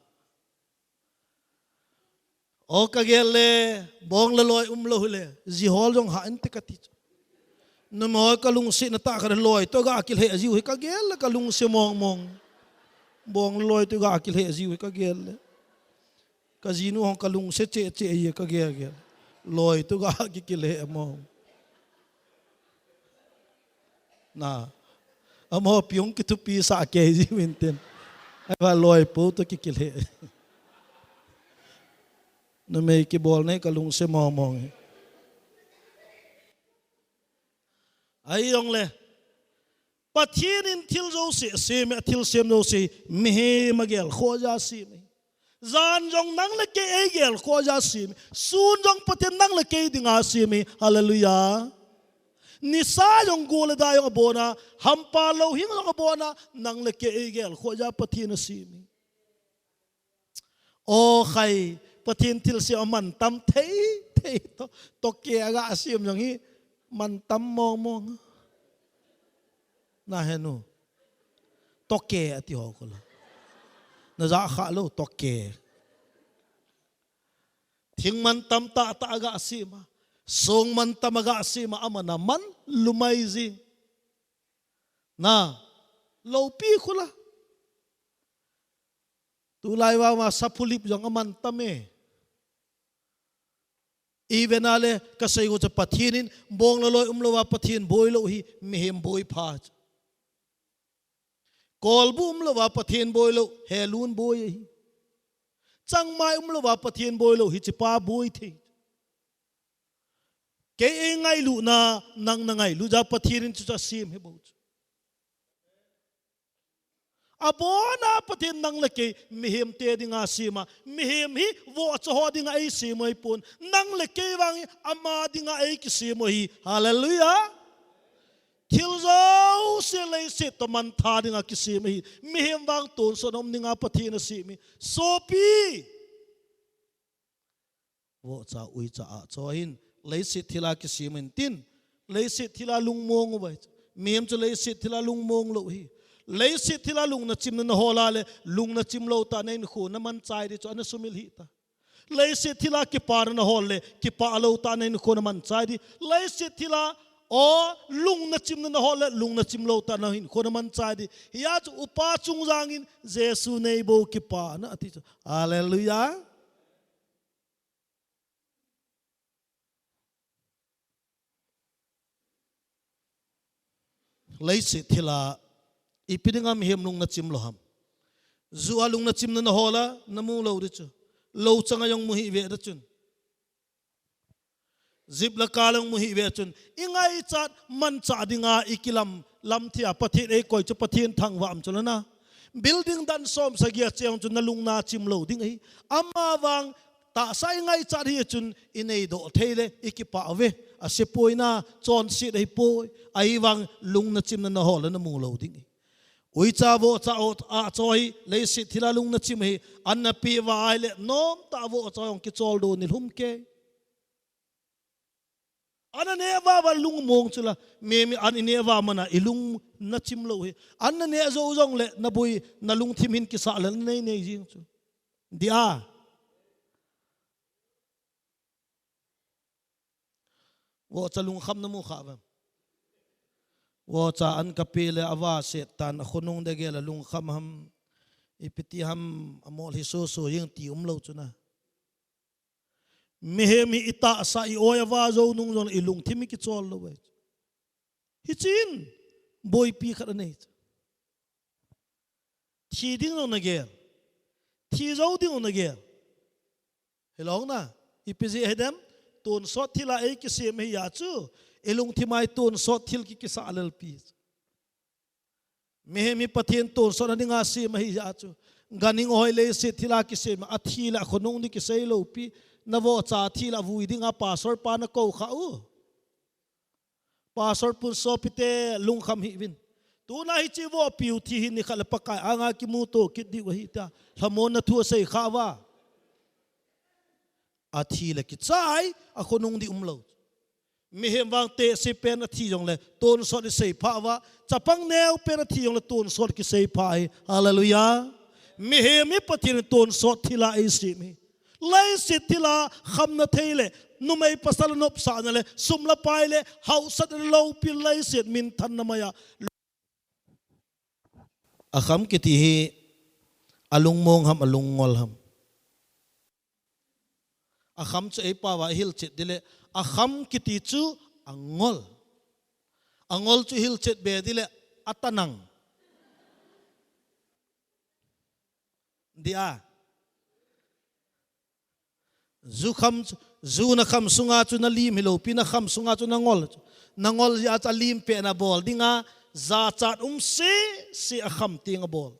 o ka gele bong la loi lo hule ji hol jong ha ente ka ti no mo ka lung si na ta ka loi to ga akil he ji ka gele ka lung se mong bong loi to ga akil he ji ka gele ka ji nu hong ka lung se che ye ka gele loi tu ga ki kile mo na amo piong ki tu pi sa ke ji minten ai va loi po to ki kile na me ki bol ne ka lung se mo ai yong le pathin in thil zo se me thil sem no se me he magel khoja si me zan jong nang le ke egel ko ja sim sun jong paten nang le ke dinga simi hallelujah ni sa jong gol da yong bona hampa lo hing jong bona nang le ke egel ko ja pathin simi o khai pathin til se man tam thei to ke aga sim jong hi man tam mong na henu to ke ati ho ko na za kha lo toke thing man tam ta aga asima song man tamaga asima amana man lumaizi na lo pi khula tu lai wa ma sapulip jong aman tame even ale kasai go cha pathinin bong lo loi lo wa pathin boy lo hi mehem boy pha kolbum lo wa pathin boy lo helun boy chang mai lo wa pathin boy lo hi chipa boy the ke ngai lu na nang na ngai lu ja pathin chu cha sim he bo abona pathin nang le ke mihem te dinga sima mihem hi wo cho ho dinga ai simoi pun nang le ke wang ama dinga ai ki simoi hallelujah Kilzo se lei se to man tha dinga kisimi mi hem wang ton so nom ninga pathina simi sopi wo cha ui cha a cho hin lei se thila kisimin tin lei se thila lung mong bai mi hem cho lei se thila lung mong lo hi lei se thila lung na chim na hola le lung na chim lo ta nei khu na man chai ri cho na sumil hi ta lei se thila ki par na hol le ki pa lo ta nei khu na man chai ri lei se thila o lung na chim na hol lung na chim lo ta na hin khona man chai di ya chu upa chung jang in jesu nei bo ki pa na ati hallelujah leisi thila ipidingam hem lung na chim lo ham zu alung na chim na hola namu lo ri chu lo changa yong mu hi ve da chun zip la kalang mu hi ve chun ingai chat man cha dinga ikilam lam thia pathin ei koi chu pathin thang wam chu na building dan som sagia cheong chu na lung na chim lo ding hi ama wang ta sai ngai cha hi chun inei do theile ikipa ave asipoina chon si dei poi ai wang lung na chim na hol na mu lo ding ui cha vo cha ot a choi le si thila lung na chim hi an na pi wa ai le nom ta vo cha ong ki chol do ni hum ke an ne wa wa lung mong chula me mi an ne wa mana ilung na chim lo hi an ne zo zong le na bui na lung thim hin ki sa le nei nei jing chu dia wo cha lung kham na mu kha ba wo cha an kapile awa se tan khonung de gela lung kham ham ipiti ham amol hi so so yeng ti lo chuna mehemi ita sa I oya wa zo nung zon ilung thimi ki chol lo we hi chin boy pi khat nei thi ding no na gel thi zo ding no na gel helong na ipiji hedam ton sot thila ei ki se me ya chu ilung thimai ton sot thil ki sa alal pi mehemi pathen ton sot ani nga se me ya chu ganing hoi le se thila ki se ma athila khonung ni ki sei lo pi na vo cha thila vui dinga pastor pa na ko kha u pastor pun so pite lung kham hi win tu na hi chi vo piu thi hi ni khala pakai anga ki mu to ki di wa hi ta hlamon na thu sei kha wa athila ki chai a khonung di umlo mi hem wang te se pen a thi jong le ton so di sei pha wa chapang neu pen a thi jong le ton so ki sei pha hallelujah mi hem mi pathin ton so thila ei si mi lai sit thila kham na theile numei pasal nop sa na le sumla pai le hausat lo pi lai sit min than na maya a kham ki ti hi alung mong ham alung ngol ham a kham chu ei pa wa hil chet dile a kham ki ti chu angol chu hil chet be dile atanang dia zu kham zu na kham sunga chu na lim hilo pi na kham sunga chu na ngol ya cha lim pe na bol dinga za chat si a kham ting a bol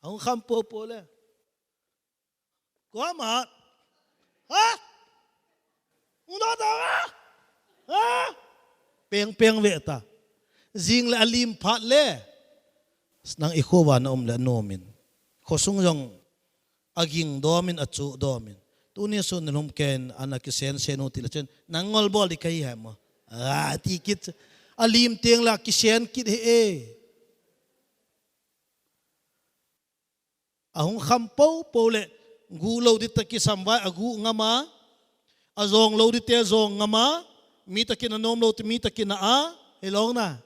ang kham po le ko ma ha una da ha peng ve ta jing le alim phat le nang ikhowa na le nomin khosung jong aging domin achu domin tuni so nilum ken anaki sen senu tilachen nangol bol di kai ham ti kit alim teng la ki sen kit he ahung khampo pole gu lo di taki samwai agu ngama azong lo di te zong ngama mi takin anom lo ti mi takin a helong na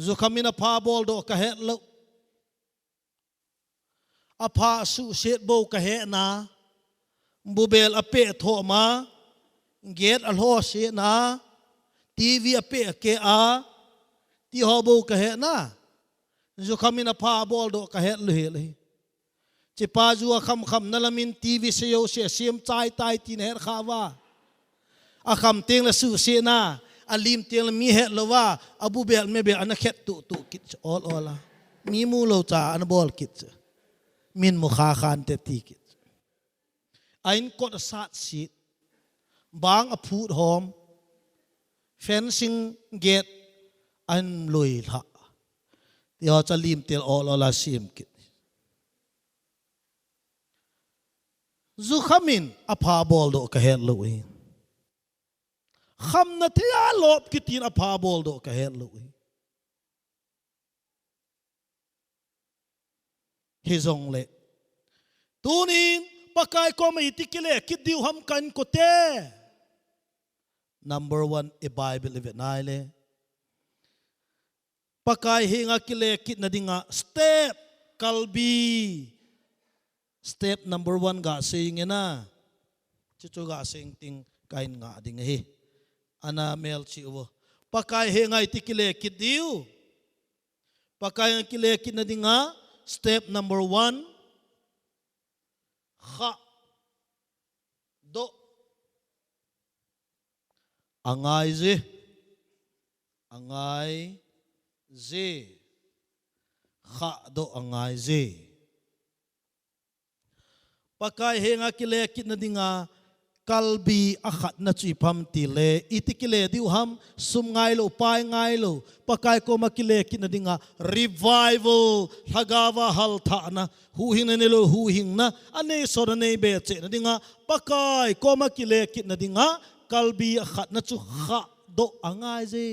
zo khamina pha bol do ka het lo apha su set bo ka he na bubel ape tho ma get alho se na tv ape ke a ti ho bo ka he na zo khamina pha bol do ka het lo he le chi pa zu kham nalamin tv se yo se sim chai tai tin her khawa a kham teng la su se na alim teng la mi het lo wa abu bel me be ana khet tu kit all mi mu lo cha an bol kit min mukha khan te tikit ain kot sat sit bang a phut hom fencing gate an loi tha ti ho chalim tel ola sim kit zu khamin a pha bol do ka het loi kham na thia lop kitin a pha bol do ka het loi hizong le tunin pakai ko mai tikile kidiu ham kan ko te number 1 e bible live naile pakai hinga kile kit na dinga step kalbi step number 1 ga sing ena chichu ga sing ting kain nga ding he ana mel chi wo pakai hinga tikile kidiu pakai kile kit na dinga step number 1 kha do angai ze kha do angai ze pakai henga kile kit na dinga kalbi akhat na chui pham ti le itikile diu ham sum ngai lo pai ngai lo pakai ko makile kit na dinga revival hagawa hal tha na hu hing ne lo hu hing na ane so na nei be che na dinga pakai ko makile kit na dinga kalbi akhat na chu kha do angai je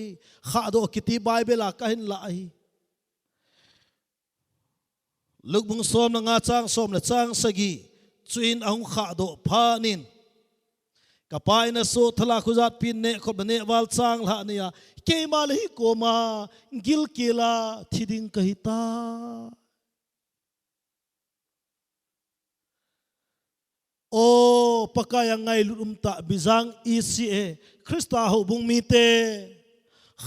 kha do kiti bible la ka hin la hi luk bung som na nga chang som na chang sagi chuin ang kha do phanin kapai na so thala khuzat pin ne khot ne wal chang la nia ke mal hi ko ma gil kila thiding kahita o pakaya ngai lumta bizang ica krista ho bung mi te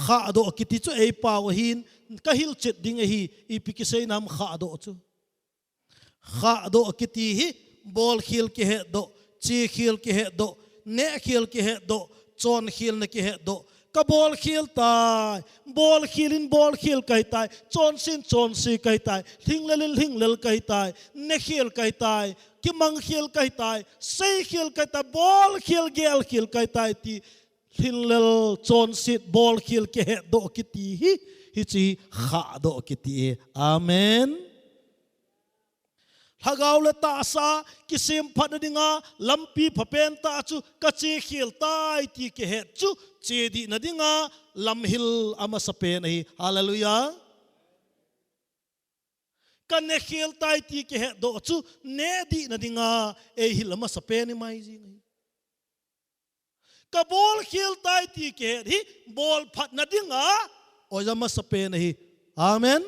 kha do kiti chu ei paw hin kahil chet ding hi ipikisei nam kha do chu kha do kiti hi bol khil ke he do chi khil ke he do ne khil ke he do chon khil na ke he do ka bol khil tai bol khilin bol khil kai tai chon si kai tai hing lel kai tai ne khil kai tai ki mang khil kai tai sei khil kai tai bol khil gel khil kai tai ti hing lel chon sit bol khil ke he do kiti hi chi kha do kiti amen hagaw le ta sa kisim phat na dinga lampi phapen ta chu kachi khil tai ti ke he chu che di na dinga lamhil ama sape nei hallelujah kan ne khil tai ti ke he do chu ne di na dinga e hil ama sape ni mai ji ngai ka bol khil tai ti ke hi bol phat na dinga ojama sape nei amen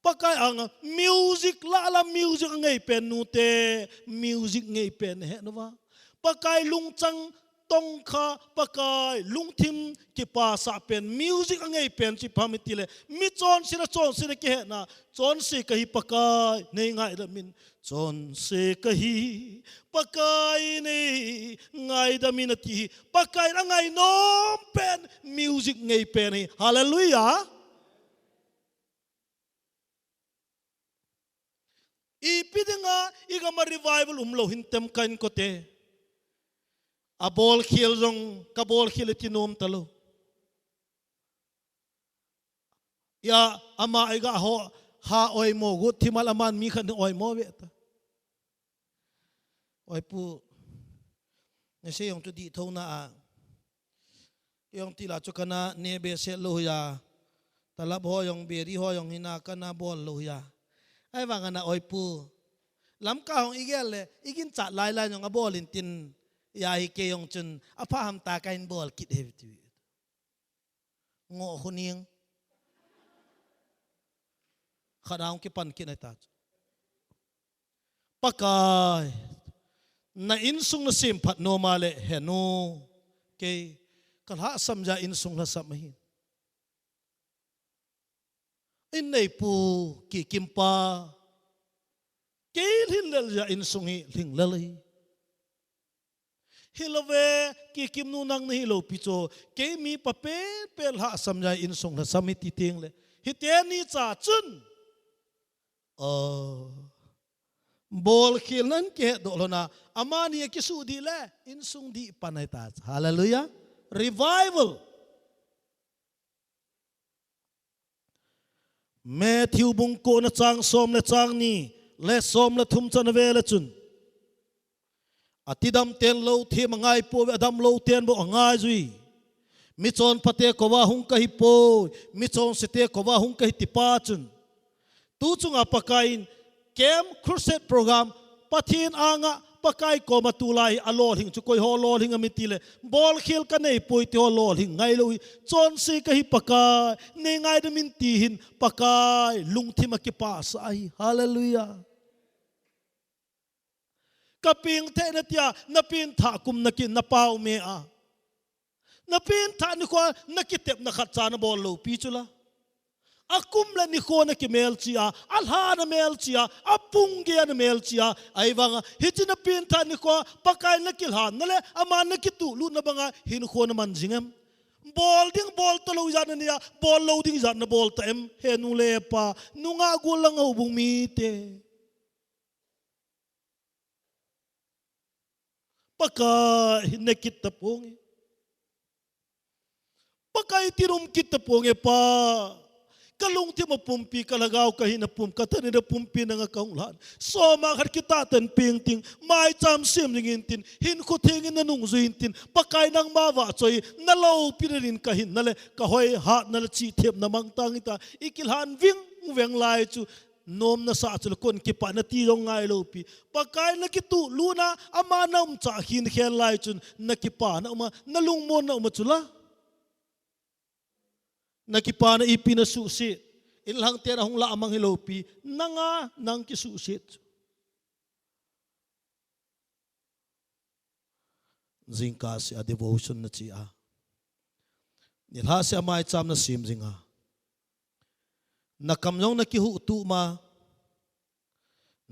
pakai ang music la music ngai pen nu te music ngai pen he no wa pakai lung chang tong kha pakai lung thim ki pa sa pen music ngai pen chi phamitile mi chon sira ke na chon si kahi pakai nei ngai da min chon se kahi pakai nei ngai da min ti pakai ra ngai nom pen music ngai pen hallelujah ipidinga igama revival umlo hintem kan kote abol khil jong kabol khil tinom talo ya ama iga ho ha oi mo gut thimal aman mi khan oi mo ve ta oi pu ne se yong tu di thona a yong ti la chukana ne be se lo ya talab ho yong be ri ho yong hina kana bol lo ya ai wang ana oi pu lam ka hong igel le igin cha lai lai yong a bol in tin ya hi ke yong chun a pha ham ta kain bol kit he tu ngo khuning khadaung ki pan ki na ta pakai na in sung na sim phat no ma le he no ke kal ha samja in sung na sam hi in nei pu ki kimpa ke hin lel ja in sung hi ling lel hi hilove ki kim nu nang ni lo picho ke mi pape pel ha samja in sung na samiti ting le hi te ni cha chun bol khil nan ke do lona amani ki su di le in sung di panai ta hallelujah revival Matthew bung ko na chang som na chang ni le som la thum chan ve la chun atidam ten lo the mangai po adam lo ten bo angai zui mi chon pate ko wa hung ka hi po mi chon sete ko wa hung ka hi ti pa chun tu chunga pakain kem crusade program pathin anga pakai ko matulai alol hing chu koi ho lol hing amitile bol khil ka nei poi te ho lol hing ngai lo chon si ka hi pakai ne ngai da min ti hin pakai lung thima ki pa sai hallelujah kaping the na tia na pin tha kum na ki na pau me a na pin tha ni ko na ki tep na khat cha na bol lo pi chula akum la ni ko na ki mel chia alha na mel chia apung ge na mel chia ai wanga hichina pin tha ni ko pakai na ki han na le ama na ki tu lu na banga hin ko na man jingem bol ding bol to lo jan na ya bol lo ding jan na bol ta em he nu le pa nu nga gu lang au bung mi te pakai nekit tapong pakai tirum kita pong pa kalung ti mapumpi kalagaw kahina pum katan ina pumpi na nga kaunglan so makar kita ten pingting mai cham sim ningintin hin ko tingin na nung zuintin pakai nang mawa choy nalaw pinarin kahin nale kahoy ha nala chi thep na mangtang ita ikilhan veng lai chu nom na sa chul kon ki pa na ti rong ngai lo pi pakai na ki tu luna ama nam cha hin khel lai chun na ki pa na uma nalung mon na uma chula nakipa na ipinasusit ilang tira hong laamang hilopi nanga nang kisusit zingka si a devotion na siya nilha si amay tsam na sim zinga nakamyong nakihutu ma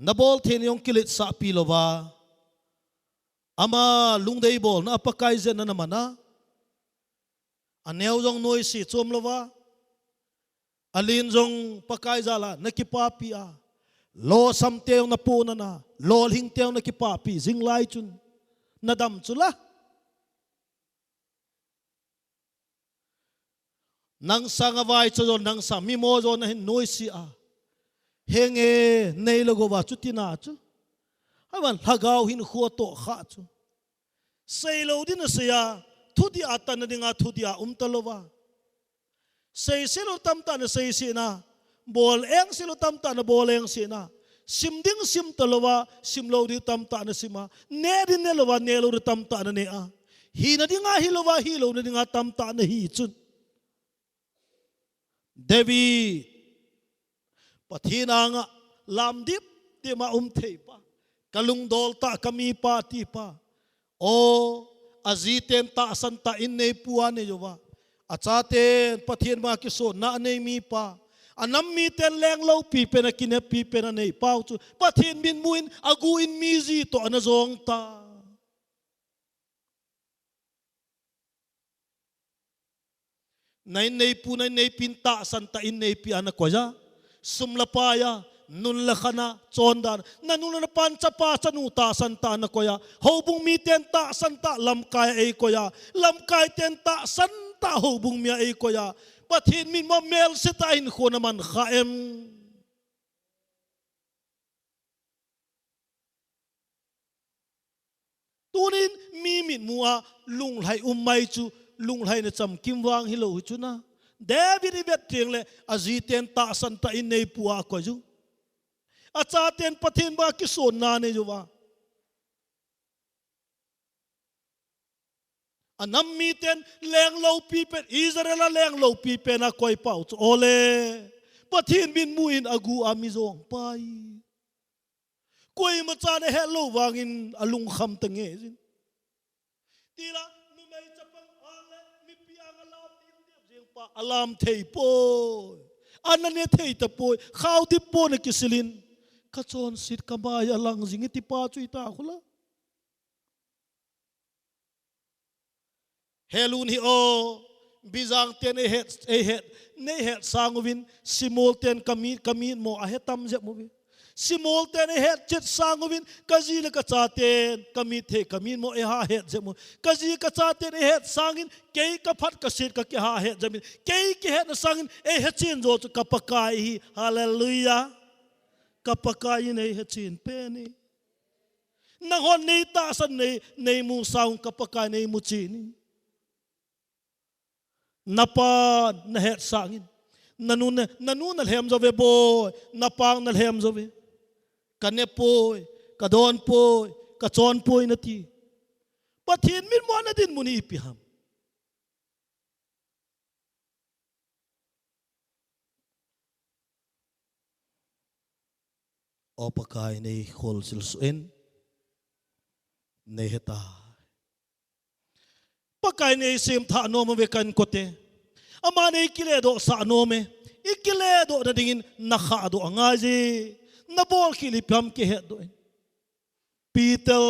nabol ten yung kilit sa piloba ama lungday bol na apakaizen na naman na anew jong noi si chom lova alin jong pakai jala nakipapi a lo samtew na puna na lo hingtew nakipapi jinglai chun nadam chula nang sangawai chon nang sa mimo jo na hin noi si a henge nei logo wa chutina chu awan hagaw hin khuato kha chu seilo din sia thudi ata na dinga thudia talowa sei silo tamta na sei sina bol eng silo tamta na bol eng sina simding sim talowa simlo di tamta na sima ne din ne lowa ne lo di tamta na ne a hi na dinga hilowa hilo na dinga tamta na hi chun David pathina nga lamdip ti ma thei pa kalung dol ta kami pa ti pa o aziten ta santa inne puane yowa achaten pathian ma kiso na nei mi pa anam mi ten leng lo pi pe na kine pi pe na nei pau chu pathian bin muin agu in mi zi to anazong ta nai nei pu nai nei pin ta santa inne pi ana koja sumlapaya nun lakhana chondan nanun na pancha pa chanu ta santa na koya hobung mi ten ta santa lamkai ei koya lamkai ten ta santa hobung mi ei koya pathin min ma mel seta in khona man khaem tunin mi min mua lung lai mai chu lung lai na cham kim wang hilo chu na David ibet tiang le aziten ta santa in nei puwa ko ju achaten pathin ba kison na ne juwa anam miten leng lo pipen Israel leng lo pipen na koi pau ole pathin bin muin agu amizong pai koi macha ne hello wangin alung kham tange tila numai chapang ale mi piang alam indiap jeng pa alam thei po anane thei ta po khaw ti po na kisilin kachon sit kamaya lang zingi ti pa chu ita khula helun hi o bizang ten e het ne het sangwin simol ten kami mo a hetam je mo simol ten e het chet sangwin kaji le ka chaten kami the kami mo e ha het je mo kaji ka chaten e het sangin kei ka phat ka sit ka ke ha het jamin kei ke het na sangin e het chin jo ka pakai hi hallelujah kapakai nei hechin peni nahon nei ta san nei mu saung kapakai nei mu chini napa na het sangin nanun na hem jove boy napang na hem jove kane poi kadon poi ka chon poi na ti pathin min mo na din muni ipiham o pakai nei khol sil suin nei heta pakai nei sim tha no me kan kote ama nei kile do sa no me ikile do da dingin na kha do anga ji na bol khili pam ke he do pitel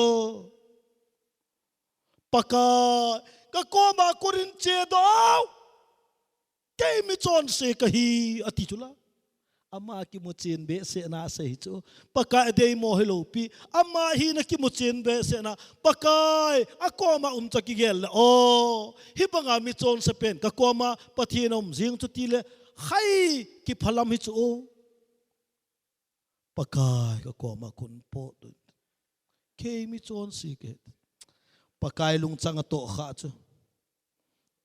pakai ka ko ma kurin che do ke mi chon se ka hi ati chula ama kimuchin be se na sei chu pakai dei mo hello pi ama hi na kimuchin be se na pakai akoma chakigel o hi banga mi chon se pen ka koma pathinom jing chu ti le hai ki phalam hi chu pakai ka koma kun po ke mi chon si ke pakai lung chang to kha chu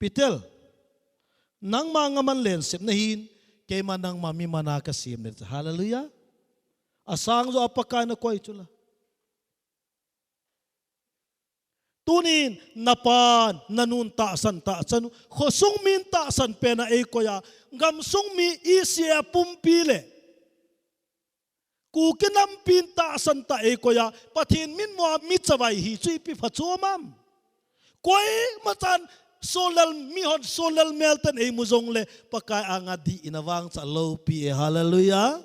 pitel nang mga man len sep na hin kay manang mami manakasim net. Hallelujah. Asang zo apaka na koy chula. Tunin napan nanun tasan khosung min tasan pena e koya ngam sung mi isya pumpile. Ku kinam pin tasan ta e koya pathin min mo mitsawai hi chui pi phachomam. Koy matan solal mihon solal melton ay muzong le pakai anga di inawang sa low pi hallelujah.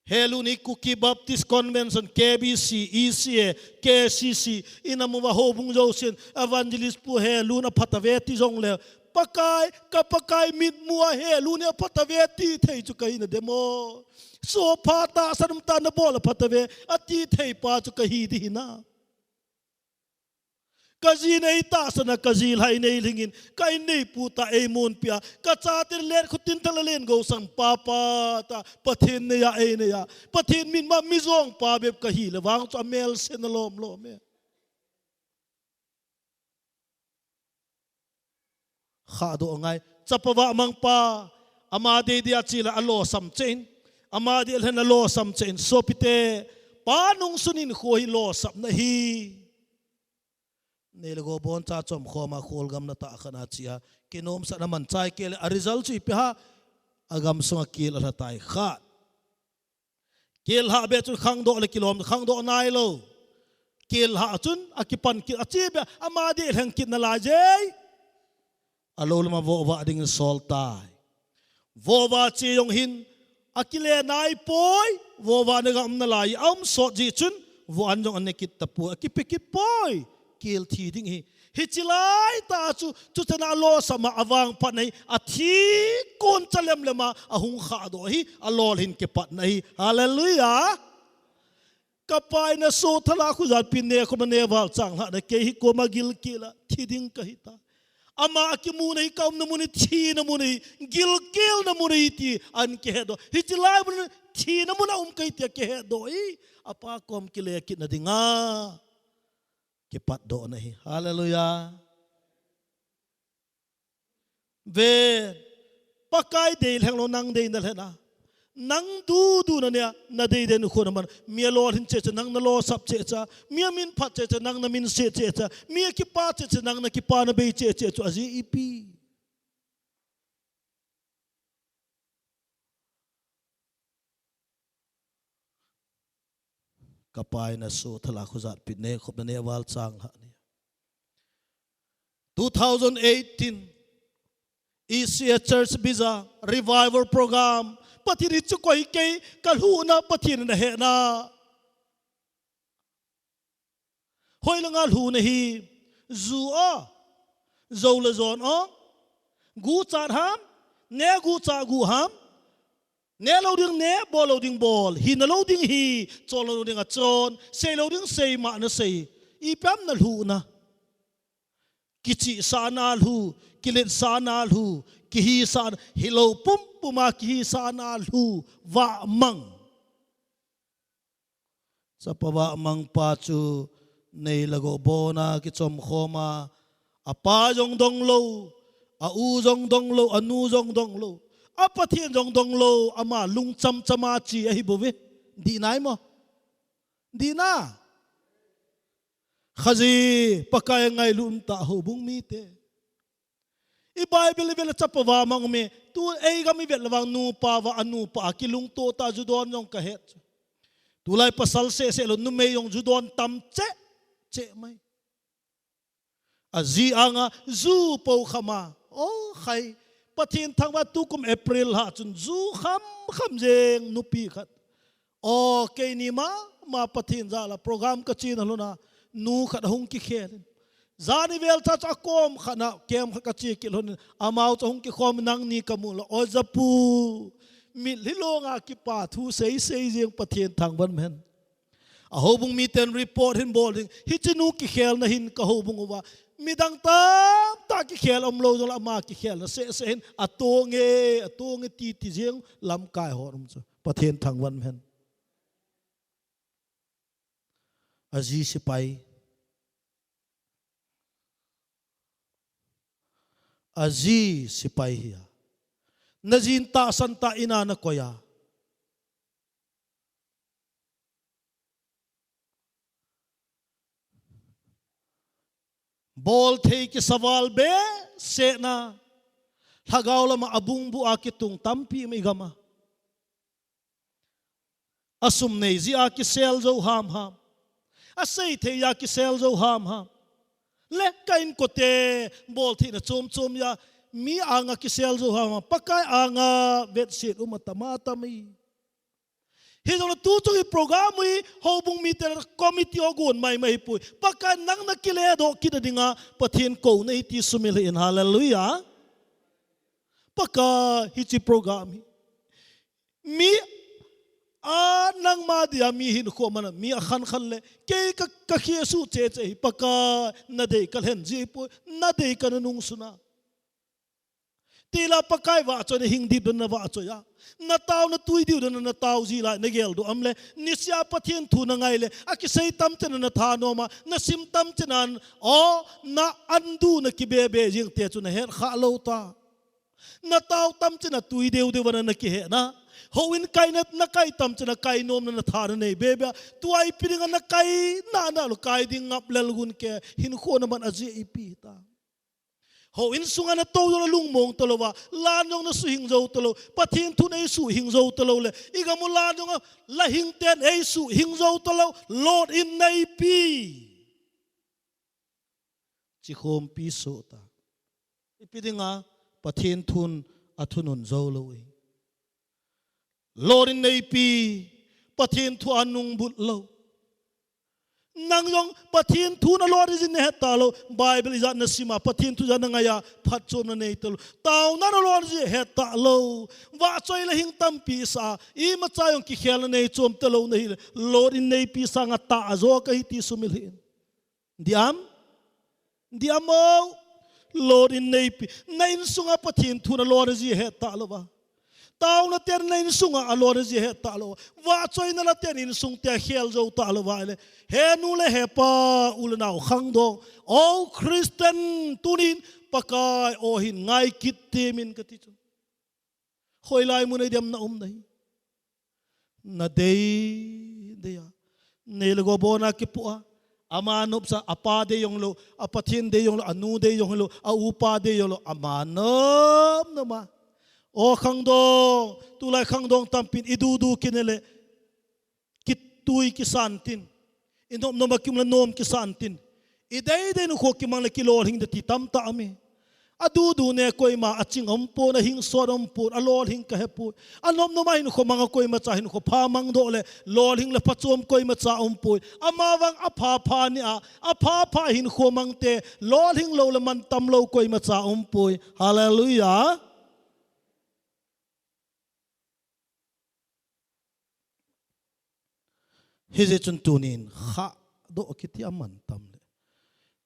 Heluni Kuki Baptist Convention KBC ECA KCC inamuwa hobung josin evangelist pu heluna pataveti zong le pakai kapakai mit mua heluna pataveti thei chu kai na demo so pata sanum ta na bola patave ati thei pa chu kai di na kazi nei ta sana kazi lai nei lingin kai nei puta e mon pia ka chatir ler khutin thalalen go sang papa ta pathin ne ya e ne ya pathin min ma mizong pa beb ka hi le wang cha mel sen lom lo me kha do ngai chapawa mang pa ama de dia chila alo sam chen ama de hen alo sam chen sopite pa nung sunin khoi lo sam na hi nelago bon cha chom khoma kholgam na ta khana chia kinom sa naman chai kel a result chi pe ha agam sunga kil la tai kha kil ha be chu khang do le kilom khang do nai lo kil ha chun akipan ki achi be ama de hang kit na la je alo lama vo wa ding sol tai vo wa chi yong hin akile nai poi vo wa na gam na lai am so ji chun vo an jong an kit tapu akipiki poi kil thi ding hi hichilai ta chu tana lo sama awang pat nei athi kon chalem lema ahung kha do hi alol hin ke pat nei hallelujah kapai na so thala khu zat pin ne ko ne wal chang ha de ke hi ko magil kila thi ding ka hi ta ama ki mu nei kaum na mu ni thi na mu nei gil kil na mu nei ti an ke do hichilai bu thi na mu na kai ti ke do hi apa kom kile ki na dinga kipat do nahi hallelujah ve pakai de hang lo nang de na na nang du na ne na de de nu khon man mi lo hin che che nang na lo sap che cha mi min phat che che nang na min se che cha mi ki pa che che nang na ki pa na be che che chu azi ipi kapai na so thala khuzat pin ne khop na ne wal chang ha ni 2018 Asia Church Biza Revival Program patiri chu koi ke kalhu na pathin na he na hoilanga lu na hi zu a zo le zon o gu chat ham ne gu cha gu ham ne loading ne ball loading ball hi na loading hi chon loading a chon sei loading sei ma na sei I pam na lu na kichi sa na lu kilit sa na lu ki hi sa hilo pum puma ki hi sa na lu wa mang sa pa wa mang pa chu nei lago bona ki chom khoma apa jong dong lo a u jong dong lo anu jong dong lo apathian jong dong lo ama lung cham chama chi a hi bove di nai mo di na khazi pakai ngai lum ta ho bung mi te I Bible vel chapawa mang me tu ei ga mi vel wang nu pa wa anu pa ki lung to ta judon jong ka het tu lai pasal se lo nu me yong judon tam che mai azi anga zu po khama o khai pathin thangwa tu kum April ha chun zu kham jeng nu pi khat o ke ni ma pathin za la program ka chin haluna nu khat hung ki khen zani vel cha cha kom khana kem kha chi ki lon amau chong ki khom nang ni kamul ozapu mi lilonga ki pa thu sei jeng pathian thang ban men a hobung mi ten report hin boarding hi chinu ki khel na hin ka hobung wa midang tam ta ki khel omlo jong ama ki khel na se hin atonge ti jeng lam kai horum chu pathian thang ban men aji sipai aji sipai hiya najin ta santa ina na koya bol thei ki sawal be se na lagaw lama abung bu akitung tampi mi gama asum nei zi aki sel zo ham asay thei ya ki sel zo ham le kain kote bol thi na chom ya mi anga ki sel zo ham pakai anga vet sit umatama mi hi jong tu chu hi program hi hobung mi ter committee ogun mai pu pakai nang na kile do kidadinga pathin ko nei ti sumil in hallelujah pakai hi chi program mi a nang ma dia mi hin ko man mi a khan le ke ka khiesu che paka na dei kal hen ji pu na dei kan nung suna tila pakai wa cho ne hing di don na wa cho ya na taw na tui di don na taw ji la na gel do amle nisya pathian thu na ngai le a ki sei tam chen na tha no ma na sim tam chenan o na andu na ki be jing te chu na her kha lo ta na taw tam chen na tui deu de wana na ki he na hoin kainat na kai tam chana kai nom na thar nei bebe tuai piringa na kai na lo kai ding ngap lel gun ke hin kho na man aji ipi ta hoin sunga na to lo lung mong to lo wa la nyong na su hing zo to lo pathin thu nei su hing zo to lo le iga mu la nyong la hing ten ei su hing zo to lo lord in nei pi chi khom pi so ta ipi dinga pathin thun athunun zo lo Lord in nei pi pathin thu anung but lo nang yong pathin thu na Lord is in heta lo Bible is na sima pathin thu jana ngaya phat chom na nei tol taw na Lord is heta lo wa choi la hing tam pi sa I ma chayong ki khel nei chom te lo nei Lord in nei pi sa nga ta azo ka hi ti sumil hin diam o Lord in nei pi na in sunga pathin thu na Lord is heta lo ba tao na ter na insunga alor ji he talo wa choi na la ter insung te khel zo talo wa le he nu le he pa ul nau khang do o Christian tunin pakai o hin ngai kit te min ka ti chu khoi lai mu nei dem na dai na dei ya ne le go bona ki pu amanop sa apa de yong lo apathin de yong lo anu de yong lo a upa de yong lo amanop no ma o khang dong tu lai khang dong tampin idu kinele kitui ki santin inom no makim la nom ki santin idai no kho ki mang le kilol hing de ti tam ta ami adu ne koi ma aching ompo na hing sodom pu alol hing ka hepu anom no mai no kho manga koi ma cha hin kho pha mang do le lol hing le pachom koi ma cha ompo amawang apha ni apha hin kho mang te lol hing lo le man tam lo koi ma cha ompo hallelujah heze chun tunin kha do kiti aman tam le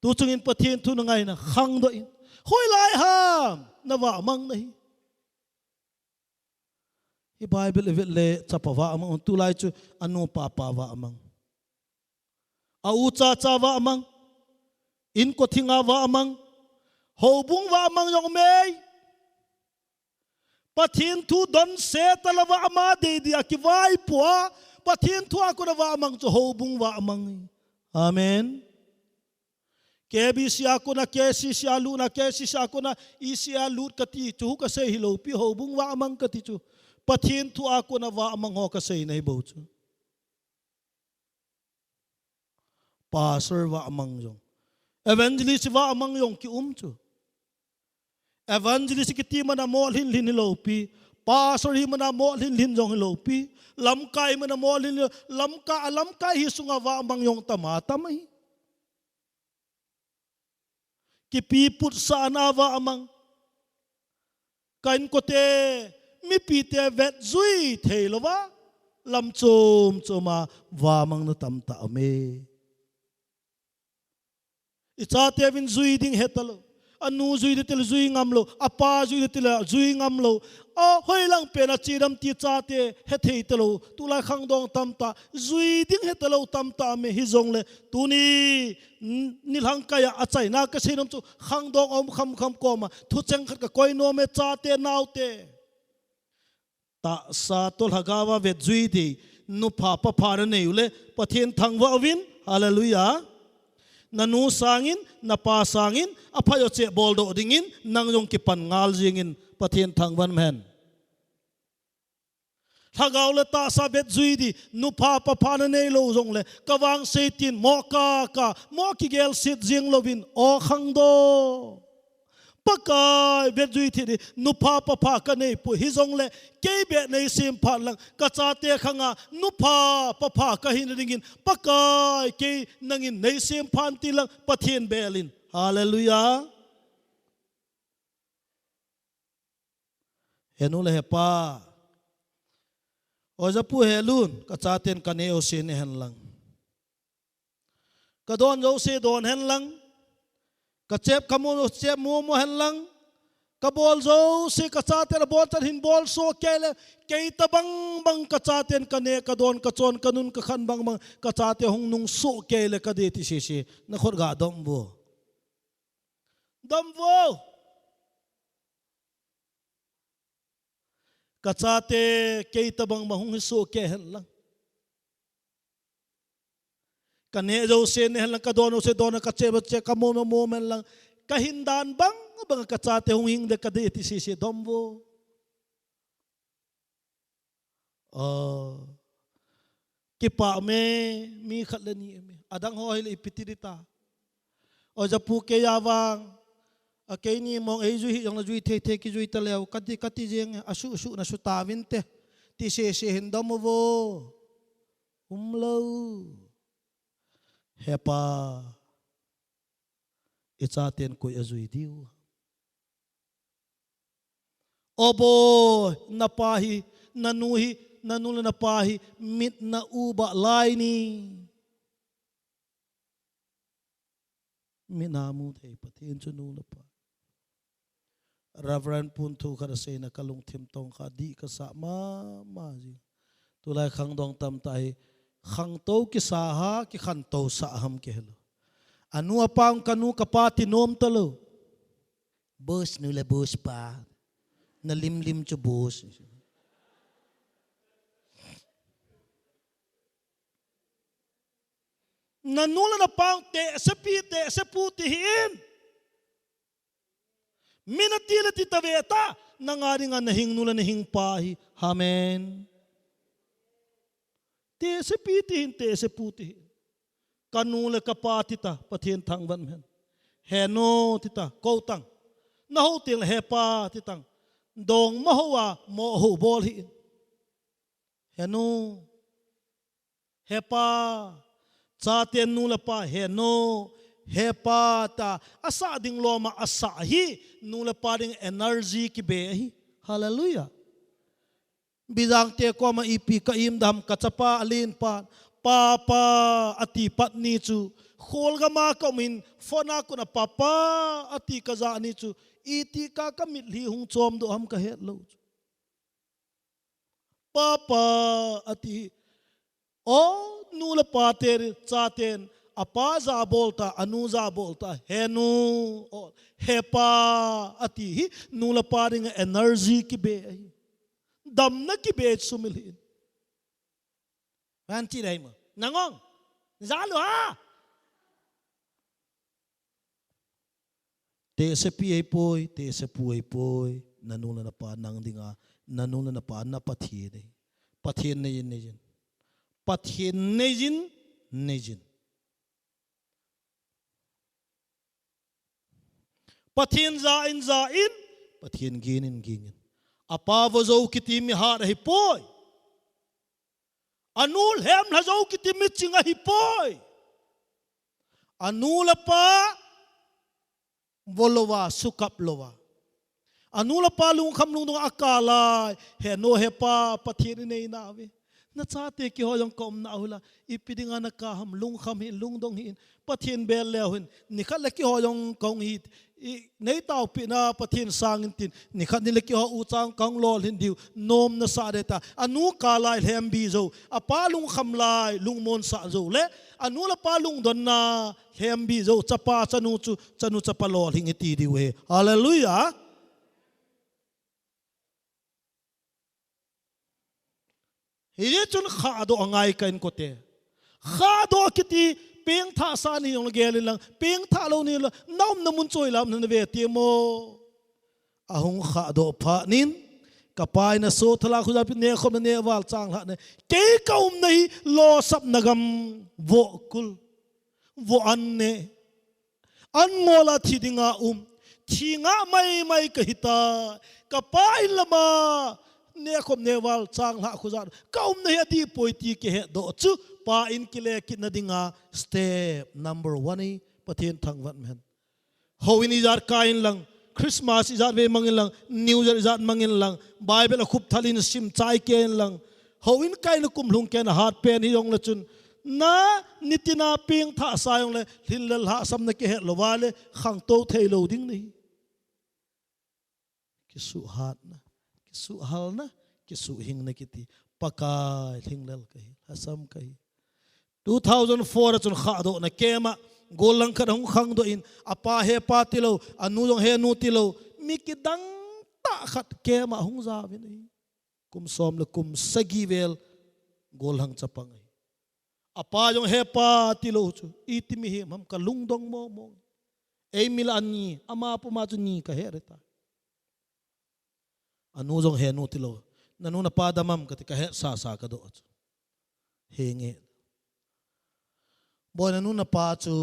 tu chungin pathian thu ngai na khang do in hoi lai ham na wa mang nahi hi bible evet le chapawa amang tu lai chu anu pa wa amang au cha wa amang in ko thinga wa amang hobung wa amang yong mei pathian thu don se talawa ama de dia ki vai puwa pathin thua ko na wa amang cho hobung wa amang amen kebi sia ko na kesi sia lu na kesi sia ko na isia lut kati chu ka sei hilo pi hobung wa amang kati chu pathin thua ko na wa amang ho ka sei nei bo chu pastor wa amang yong evangelist wa amang yong ki chu evangelist ki ti mana mol hin hilo pi pastor hi mana mol hin jong hilo pi lam kai mana mol hin lam ka hi sunga wa amang yong tama tamai ki pi put sa anawa amang kain ko te mi pi te vet zui thei lova lam chom choma wa mang na tam ta ame icha te vin zui ding hetalo anu zui de tel zui ngamlo apa zui de tel zui ngamlo a hoi lang pe na chiram ti cha te he thei telo tu la khang dong tam ta zui ding he telo tam ta me hi zong le tu ni nilhang ka ya achai na ka sinam chu khang dong om kham kham ko ma thu cheng khat ka koi no me cha te nau te ta sa tol hagawa vet zui di nu pha pa phar nei ule pathian thangwa win hallelujah nanu sangin napa sangin aphayo che boldo dingin nangyong ki pan ngal jingin pathian thangwan men thagaw le ta sa bet zui di nu pha pa pha na nei lo jong le kawang setin mo ka mo ki gel sit jing lovin o khang do pakai bet zui thi di nu pha pa pha ka nei pu hi jong le ke be nei sim pha lang ka cha te khanga nu pha pa pha ka hin ringin pakai ke nangin nei sim phan ti lang pathian belin hallelujah henu le pa oja pu helun ka cha ten ka ne o se ne hen lang ka don jo se don hen lang ka chep kamo chep mo mo hen lang ka bol zo se ka cha ten bol tan hin bol so kele ke ta bang ka cha ten ka ne ka don ka chon ka nun ka khan bang ka cha te hong nung so kele ka de ti se na khot ga dom bo kachate keita bang mahung so ke hen lang kane jo se ne hen lang ka dono se dona ka che ka mo men lang ka hindan bang kachate hung hing de ka de ti si dombo ki pa me mi khatlani me adang ho hil ipitirita o ja pu ke yawang akay ni mong ay zui yung na zui te ki zui talaw kati jeng asu na su tawin te ti se hinda mo vo umlaw hepa itsaten ko azui diu obo napahi nanula napahi mit na uba laini minamu te patin sunula pa Reverend Puntu kada say na kalung timtong ka di ka sa ma tulay khang dong tam tahi khang to ki saha ki khan to sa ham ke helo anu apang kanu kapati nom talo bos nula bos pa na lim cho bos nanula na pang te se puti hin minatila ti taveta nangari nga nahing nula nahing pahi amen te se pitihin te se putihin kanula kapati ta pathian thangwan men heno tita koutang nahutil hepa titang dong mahuwa mo hu bol hi heno hepa chaten nula pa heno hepa ta asa ding loma asa hi nula pa ding energy ki be hi hallelujah bidang te ko ma ipi ka im dam ka chapa alin pa papa ati patni chu khol ga ma ka min phona ko na papa ati ka za ni chu iti ka ka mit li hung chom do ham ka het lo papa ati o nula pa ter chaten apa za bolta anu za bolta henu hepa ati nula pa ring energy ki be dam na ki be sumilhin anti dai mo nangong zalo ha te se pi ai poi te se pu ai poi nanula na pa nang dinga nanula na pa na pathi dei pathin nei pathin nei pathin za in pathin ginin apa vazo kitimi har hi poi anul hem la zo kitimi chinga hi poi anul pa volova sukap lova anula palung khamlung dong akala he no he pa pathin nei na ve na chate ki hoyong kom na hula ipidinga na ka ham lung kham hi lung dong hin pathin bel le hin nikhat le ki hoyong kong hi nei tau pi na pathin sang tin nikhat ni le ki ho u chang kang lol hin diu nom na sa deta anu kalai hem bi zo apalung kham lai lung mon sa zo le anu la palung don na hem bi zo chapa chanu chapa lol hin ti di we hallelujah hi chun kha do angai kain ko te kha do kiti peng tha sa ni yong gel lang peng tha lo ni nom na mun choi lam na ve ti mo ahung kha do pha nin kapai na so thala khu ja pi ne khom ne wal chang ha ne ke kaum nei lo sap nagam vo kul vo an ne an mola thidinga thinga mai ka hita kapai lama ne khom ne wal chang la khu zan kaum ne ati poiti ke he do chu pa in kile kit na dinga step number 1 pathen thang wan men ho in izar kain lang Christmas izar ve mangin lang New Year izar mangin lang Bible khup thalin sim chai ken lang ho in kain kum lung ken hat pen hi yong la chun na nitina ping tha sa yong le hilal ha sam na ke he lowale khang to thei lo ding ni ki su hat na su hal na ki su hing na kiti pakai hinglal kai hasam kai 2004 chun kha do na kema golang kha hung khang do in apa he pa tilo anu jong he nu tilo mi ki dang ta khat kema hung za ve nei kum som le kum sagi vel golang chapang apa jong he pa tilo chu itimi he mam ka lungdong mo ei mil ani ama pu ma chu ni ka he reta anu jong he nu tilo nanu na pa damam ka ti ka he sa ka do henge boy nanu na pa chu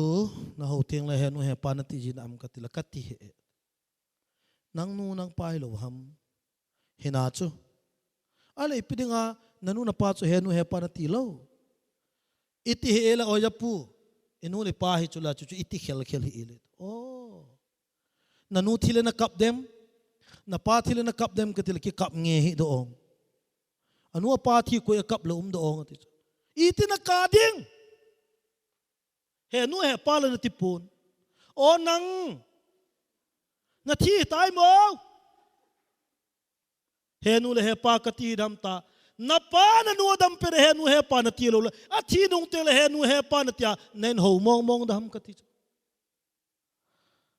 na ho tiang la he nu he pa na ti jin am ka ti la ka ti he nang nu nang pai lo ham hina chu ale ipidinga nanu na pa chu he nu he pa na ti lo iti he la oya pu inu le pa hi chu la chu iti khel hi ile oh nanu thile na kap dem na pa thile na kap dem ka til ki kap nge hi do ong anu pa thi ko kap lo do ong ti iti na ka ding he nu he pa la na ti pun o nang na thi tai mo he nu le he pa ka ti dam ta na pa na nu dam pe he nu he pa na ti lo a thi nung te le he nu he pa na tia nen ho mong dam ka ti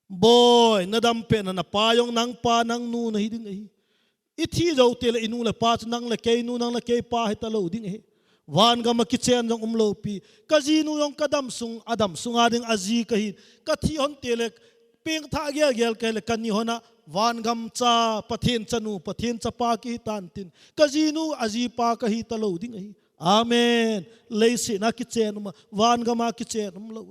boy na dam pe na pa yong nang pa nang nu na hiding hi ithi zo te le inu le pa nang le ke nu nang le ke pa hi ta lo ding hi wan ga ma kichen jong lo pi ka ji nu yong kadam sung adam sung ading azi ka hi ka thi hon te le ping tha gel ke le kan ni hona wan gam cha pathin chanu pathin cha pa ki tan tin ka ji nu azi pa ka hi ta lo ding hi amen leisi na kichen ma wan ga ma kichen lo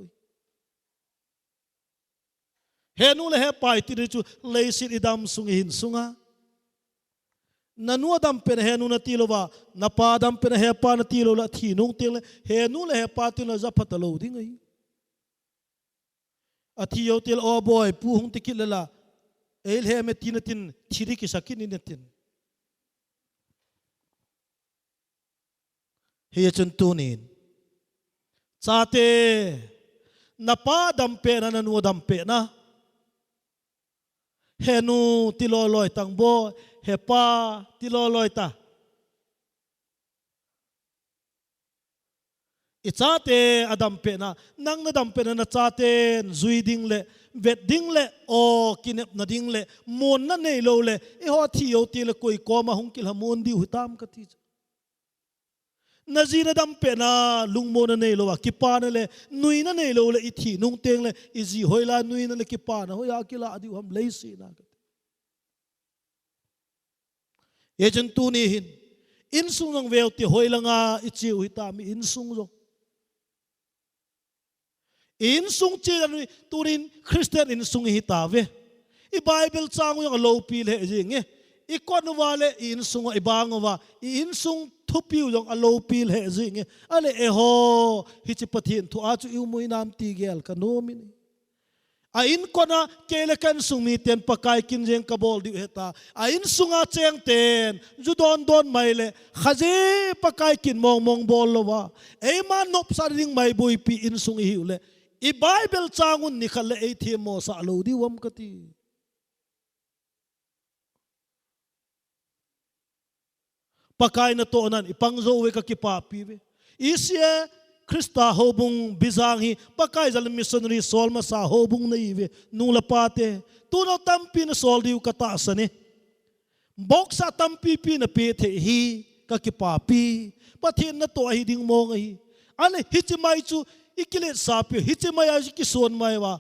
henu le he pai ti chu leisit idam sung hin sunga nanu adam pen henu na tilova na pa adam pen he pa na tilo la thi nung til henu le he pa til za phatalo ding ai athi yo til o boy pu hung tikil la el he me tin thiri ki sakin ni tin he chun tunin chate na pa adam pe na nanu adam pe na henu tilo loi tang bo hepa tilo loi ta ichate adam pe na nang na dam pe na chate zui ding le vet ding le o kinep na ding le mon na nei lo le e ho thi yo ti le koi ko ma hung kil ha mon di hutam ka ti nazina dam pe na lung mo na nei lo wa kipa na le nui na nei lo le i thi nung teng le i ji hoila nui na le kipa na ho ya kila adi ham leisi na ka ye chen tu ni hin in sung ng veo ti hoilanga i chiu hita mi in sung zo in sung chi turin Christian in sung hita ve i Bible chang yung low pil he jing i kon wale in sung i bang wa in sung thupiu yung low pil he jing ale e ho hi chi pathin thu a chu u mui nam ti gel ka no mi a in kona kele kan sumi ten pakai kin jeng kabol di heta a in sunga cheng ten judon don maile khaje pakai kin mong mong bol lowa e ma nop sa ring mai boi pi in sung hi ule i bible changun ni khale e the mo sa lo di wam kati pakai na to nan ipang zo we ka ki pa pi we isia Krista hobung bizangi pakai zal missionary sol ma sa hobung na ive nung lapate tuno tampi na sol diu kata sane bok sa tampi pi na pe the hi ka ki pa pi pathin na to hi ding mo ngai ane hichimai chu ikile sa pi hichimai a ki son mai wa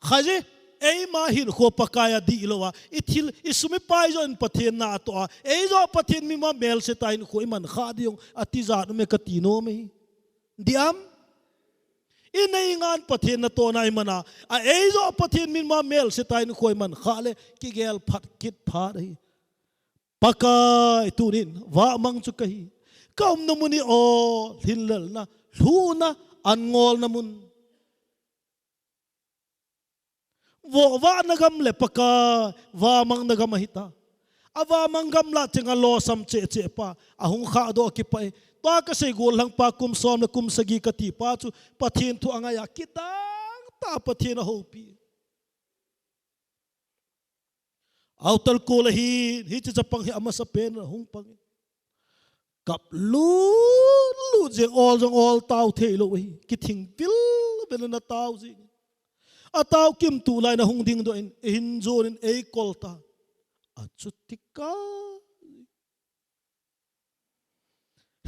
khaje ei ma hin kho pakaya di lowa ithil isumi pai zo in pathin na to ei zo pathin mi ma mel se tain khoi man kha diong atiza no me katino me diam inai ngan pathin na to nai mana a ei zo pathin min ma mel se tain khoi man khale ki gel phat kit pha dai pakai tunin wa mang chu kai kaum namuni o hinlal na luna angol namun wo wa nagam le paka wa mang nagam hita awa mangam la chenga lo sam che che pa ahung kha do ki pai to ka sei gol hang pa kum som na kum sagi ka ti pa chu pathin thu anga ya kitang ta pathin ho pi autal ko la hi chi japang hi ama sa pen hung pang kap lu je all tau the lo hi ki thing pil ben na tau ji ataw kim tu lai na hung ding do in hin zo in e kolta achutika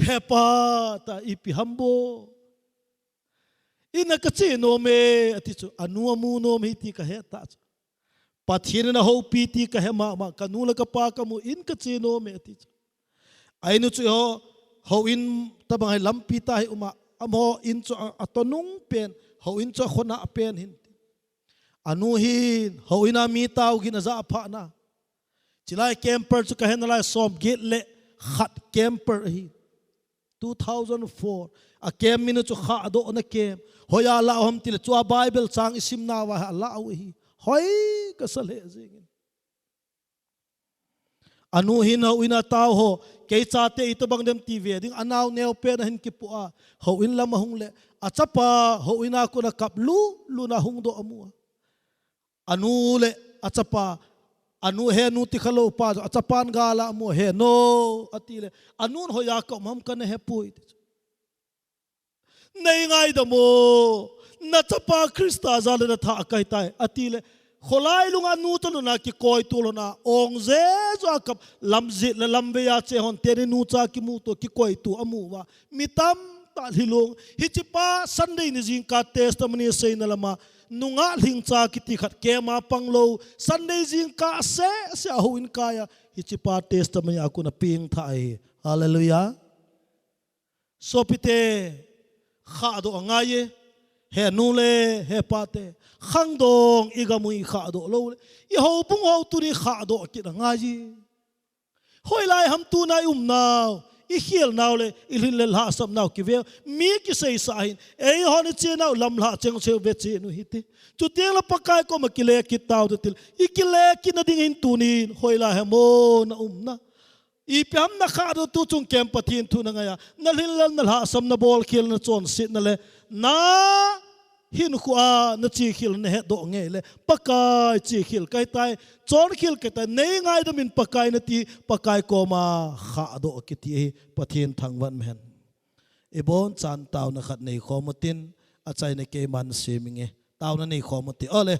hepa ta ipi hambo ina kache no me atichu anu amu no me ti ka he ta pathin na ho pi ti ka he ma kanula ka pa ka mu in kache no me atichu ainu chu ho in tabang hai lampi ta hai uma amo in chu atonung pen ho in chu khona pen hin anu hin ho ina mi tau gina za pha na chilai camper chu ka hen lai som gate le khat camper hi 2004 a kem minu chu kha do na kem hoya la hom til chua bible chang isim na wa la au hi hoi ka sale jing anu hin ho ina taw ho ke cha te ito bang dem tv ding anaw neo pe na hin ki pu a ho in lam hung le achapa ho ina ko na kap lu na hung do amu anu le achapa anu he nu ti khalo pa achapan gala mo he no atile anun hoya ka mam kan he pui nei ngai da mo na chapa krista zale na tha kai tai atile kholai lunga nu to na ki koi tu lo na ong je zo kap lamzi la lambe ya che hon te nu cha ki mu to ki koi tu amu wa mitam ta hilong hichipa sunday ni jing ka testimony sei na lama nunga ling cha kiti khat ke ma panglo sunday jing ka se ho in kaya hichipa testimony akuna ping thai hallelujah sopite kha do angaye he nu le he pate khang dong igamui kha do lo i ho pung ho tu ni kha do ki angaji hoi lai ham tu nai naw i hiel naw le i lin le la sam naw ki ve mi ki sei sa hin ei hon che naw lam la cheng che ve che nu hiti tu te la pakai ko ma ki le ki taw de til i ki le ki na ding in tu ni hoi la he mo na na i pyam na kha do tu chung kem pathin thu na nga ya na lin la na la sam na bol khel na chon sit na le na hin khuwa na chi khil na he do nge le pakai chi khil kai tai chon khil kai tai nei ngai da min pakai na ti pakai ko ma kha do ki ti pathin thangwan men e bon chan taw na khat nei khomatin achai na ke man seminge taw na nei khomati ole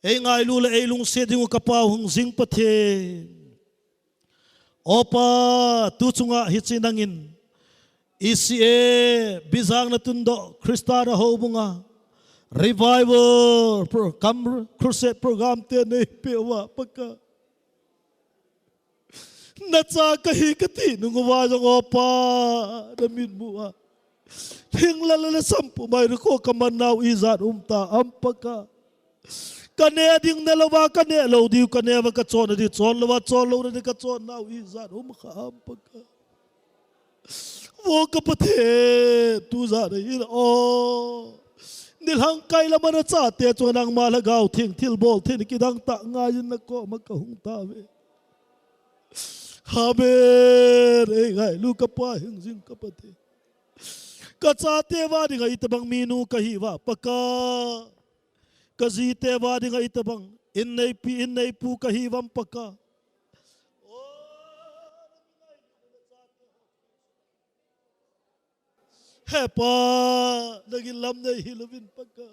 e ngai lu le e lung se ding ka pa hung jing pathin opa tu chunga hi chinangin ECA bizang na tundo Kristana hobunga revival program crusade program te nei pewa paka na cha ka hi ka ti nung wa jong opa da min buwa hing la la sampu mai ko kamanaw izat umta ampaka kane ding na lawa kane lo diu kane wa ka chon di chon lawa chon lo ni ka chon naw izat ka ampaka wo ka pathe tu za de o nilhang kai la mana cha te chuan ang ma la gau thing thil bol thin ki dang ta nga yin na ko ma ka hung ta ve haber ei gai lu ka pa hing jing ka pa te ka cha te wa ding ai ta bang minu ka hi wa paka ka ji te wa ding ai ta bang in nei pu ka hi wam paka hepa naging lam na hilawin pagka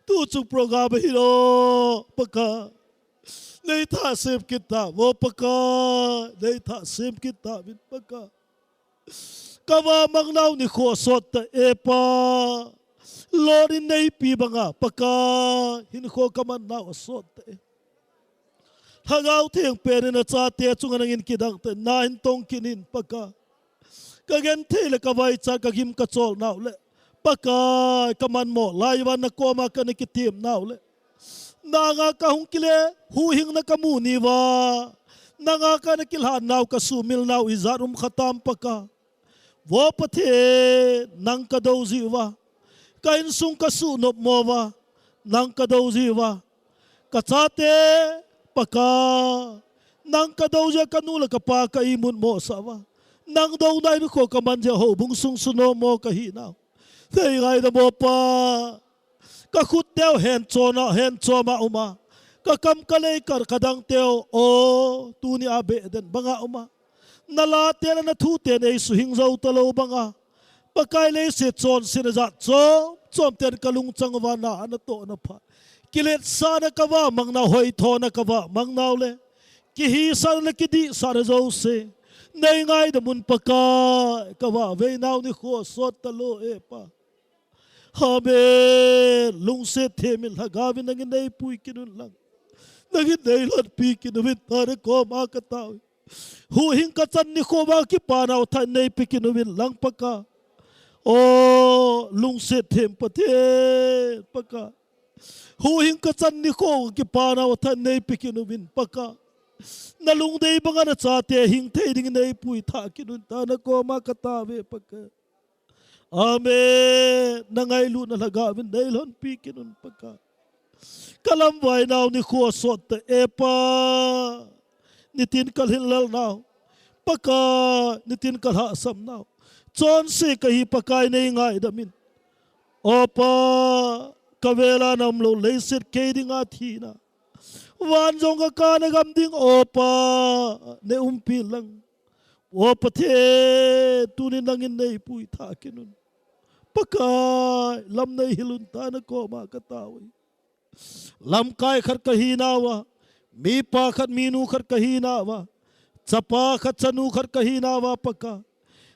tutsuk program hilo pagka nay tasip kita mo pagka nay tasip kita bin pagka kawa magnaw ni khosot ta epa lorin nay pibanga pagka hinko kaman na osot ta hagaw tiyang pere na sa tiya tsunga nangin kidang ta nahin tong kinin pagka kagen tele kawai cha kagim ka chol naw le paka kaman mo laiwan na koma ka nikitim naw le nanga ka hungkile huhing na kamuni wa nanga ka nakilhan naw ka sumil naw izarum khatam paka wo pathe nang ka dawzi wa kain sung ka sunop mo wa nang ka dawzi wa kachate paka nang ka dawzi kanula ka pa ka imun mo sawa nang daw na ino ko kamanja ho bung sung suno mo kahinaw tay ngay na mo pa kakut teo hen choma uma kakam kalay kar kadang teo o tuni abe den banga uma nalate na natuten ay suhing zaw talo banga pagkailay si chon sinazat chom ten kalung chang wana ano to na pa kilit sana kawa mang na hoy to na kawa mang naule kihisa na kidi sana zaw se nay ngay da mun paka kawa ve naw ni kho sot talo e pa habe lungse themil hagawin nangin nay pui kinun lang nangin nay lat pi kinuwin tare ko makataw huhing kachan ni ko ba ki panaw tan nay pi kinuwin lang paka o lungse them pate paka huhing kachan ni ko ki panaw tan nay pi kinuwin paka nalung day ba nga na sa te hing te ding na ipui ta kinunta na ko makatawe pagka amen nangaylo na lagawin dailon pi kinun pagka kalambay naw ni khosot ta epa nitin kalhilal naw pagka nitin kalhasam naw chon se kahi pakay na ingay damin opa kawela namlo laysit kaiding athina wan jong ka kana gamding opa ne umpi lang opa the tunin langin nei pui tha kinun paka lam nei hilun ta na ko ma katawi lam kai khar kahinawa mi pa khat minu khar kahinawa chapa khat chanu khar kahinawa paka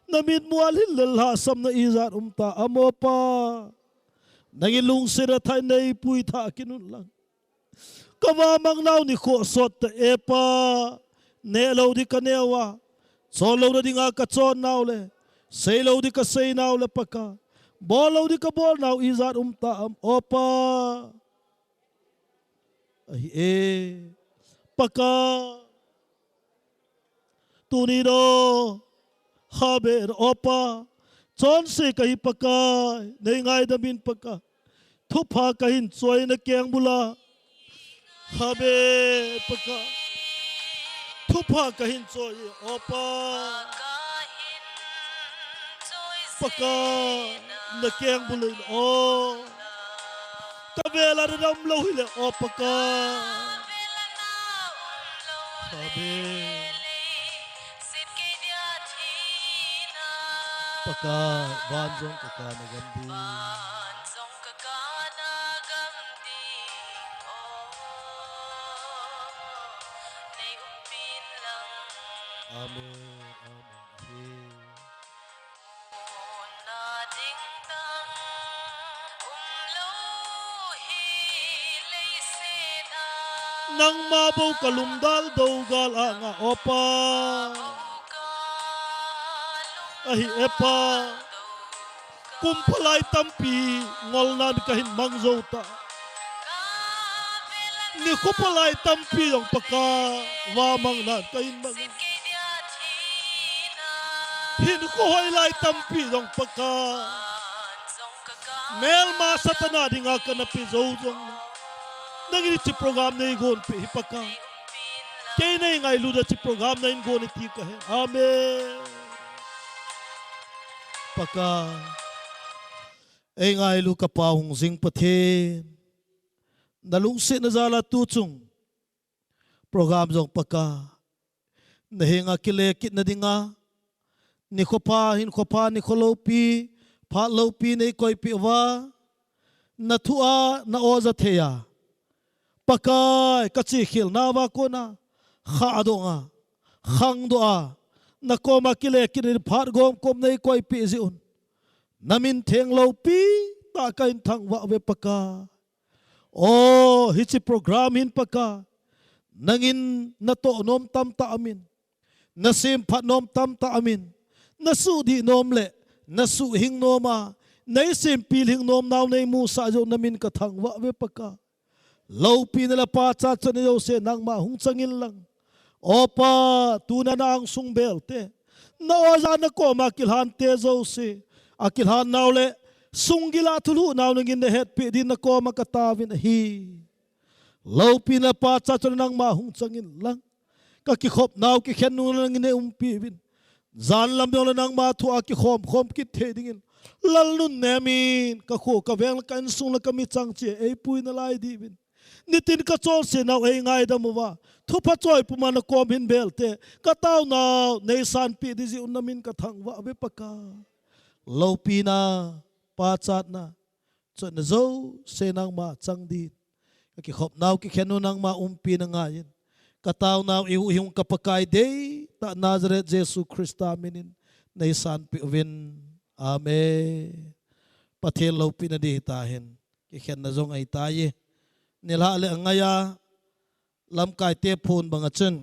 namit mualhin lalha sam na izar umta amopa nangilung sira thai nei pui tha kinun lang kawa mang naw ni kho sot ta epa ne lo di kanewa so lo di nga ka chon naw le sei lo di ka sei naw le paka bol lo di ka bol naw izat umta am opa ai e paka tunido haber opa chon se kai paka nei ngai da bin paka thupa kahin choi na keng bula habe paka thupa kahin choi opa paka na keng bulin o kabela ram lo hile o paka habe paka banjong kaka nagambi amen amen nang mabaw kalumdal dawgal anga opa ahi epa kumpalay tampi ngol na kahin mangzota ni kupalay tampi yung paka wamang na kahin mang hin ko hoylay tampi yung paka mel ma satana dinga kana pi zong nangini chi program nei gon pe hipaka ke nei ngai lu da chi program nei gon ti ka he amen paka ei ngai lu ka pa hung jing pathe nalung se na zala tu chung program jong paka na henga kile kit na dinga ni khopa hin khopa ni kholopi pha lopi nei koi pi wa na thua na oza theya pakai kachi khil na wa ko na kha adonga khang do a na koma kile kin phat gom kom nei koi pi zi un namin theng lopi ta kain thang wa we paka o hichi program hin paka nangin na to nom tam ta amin na sim phat nom tam ta amin na su di nom le na su hing noma nei sim pil hing nom naw nei mu sa jo namin ka thang wa we paka lo pi na la pa cha chan yo se nang ma hung changin lang opa tu na nang sung bel te na oza na ko ma kil han te zo se akil han naw le sung gila thulu naw ngin ne het pi din na ko ma ka ta win hi lo pi na pa cha chan nang ma hung changin lang ka ki khop naw ki khen nu nang ne pi win zan lam yo nang ma thu a ki khom khom ki the dingin lal nun nemin ka kho ka veng kan sung la ka mi chang che ei pui na lai di win nitin ka chol se naw ei ngai da mo wa thu pha choi pu man kom hin bel te ka taw naw nei san pi di zi un namin ka thang wa be paka lo pi na pa chat na chon na zo se nang ma chang di ka ki khop naw ki khenu nang ma pi na nga yin ka taw naw i hung ka pakai de ta Nazareth Jesus Christa minin nei san pi win amen pathel lo pi na di ta hen ki khen na zong ai ta ye nilha le angaya lam kai te phun banga chen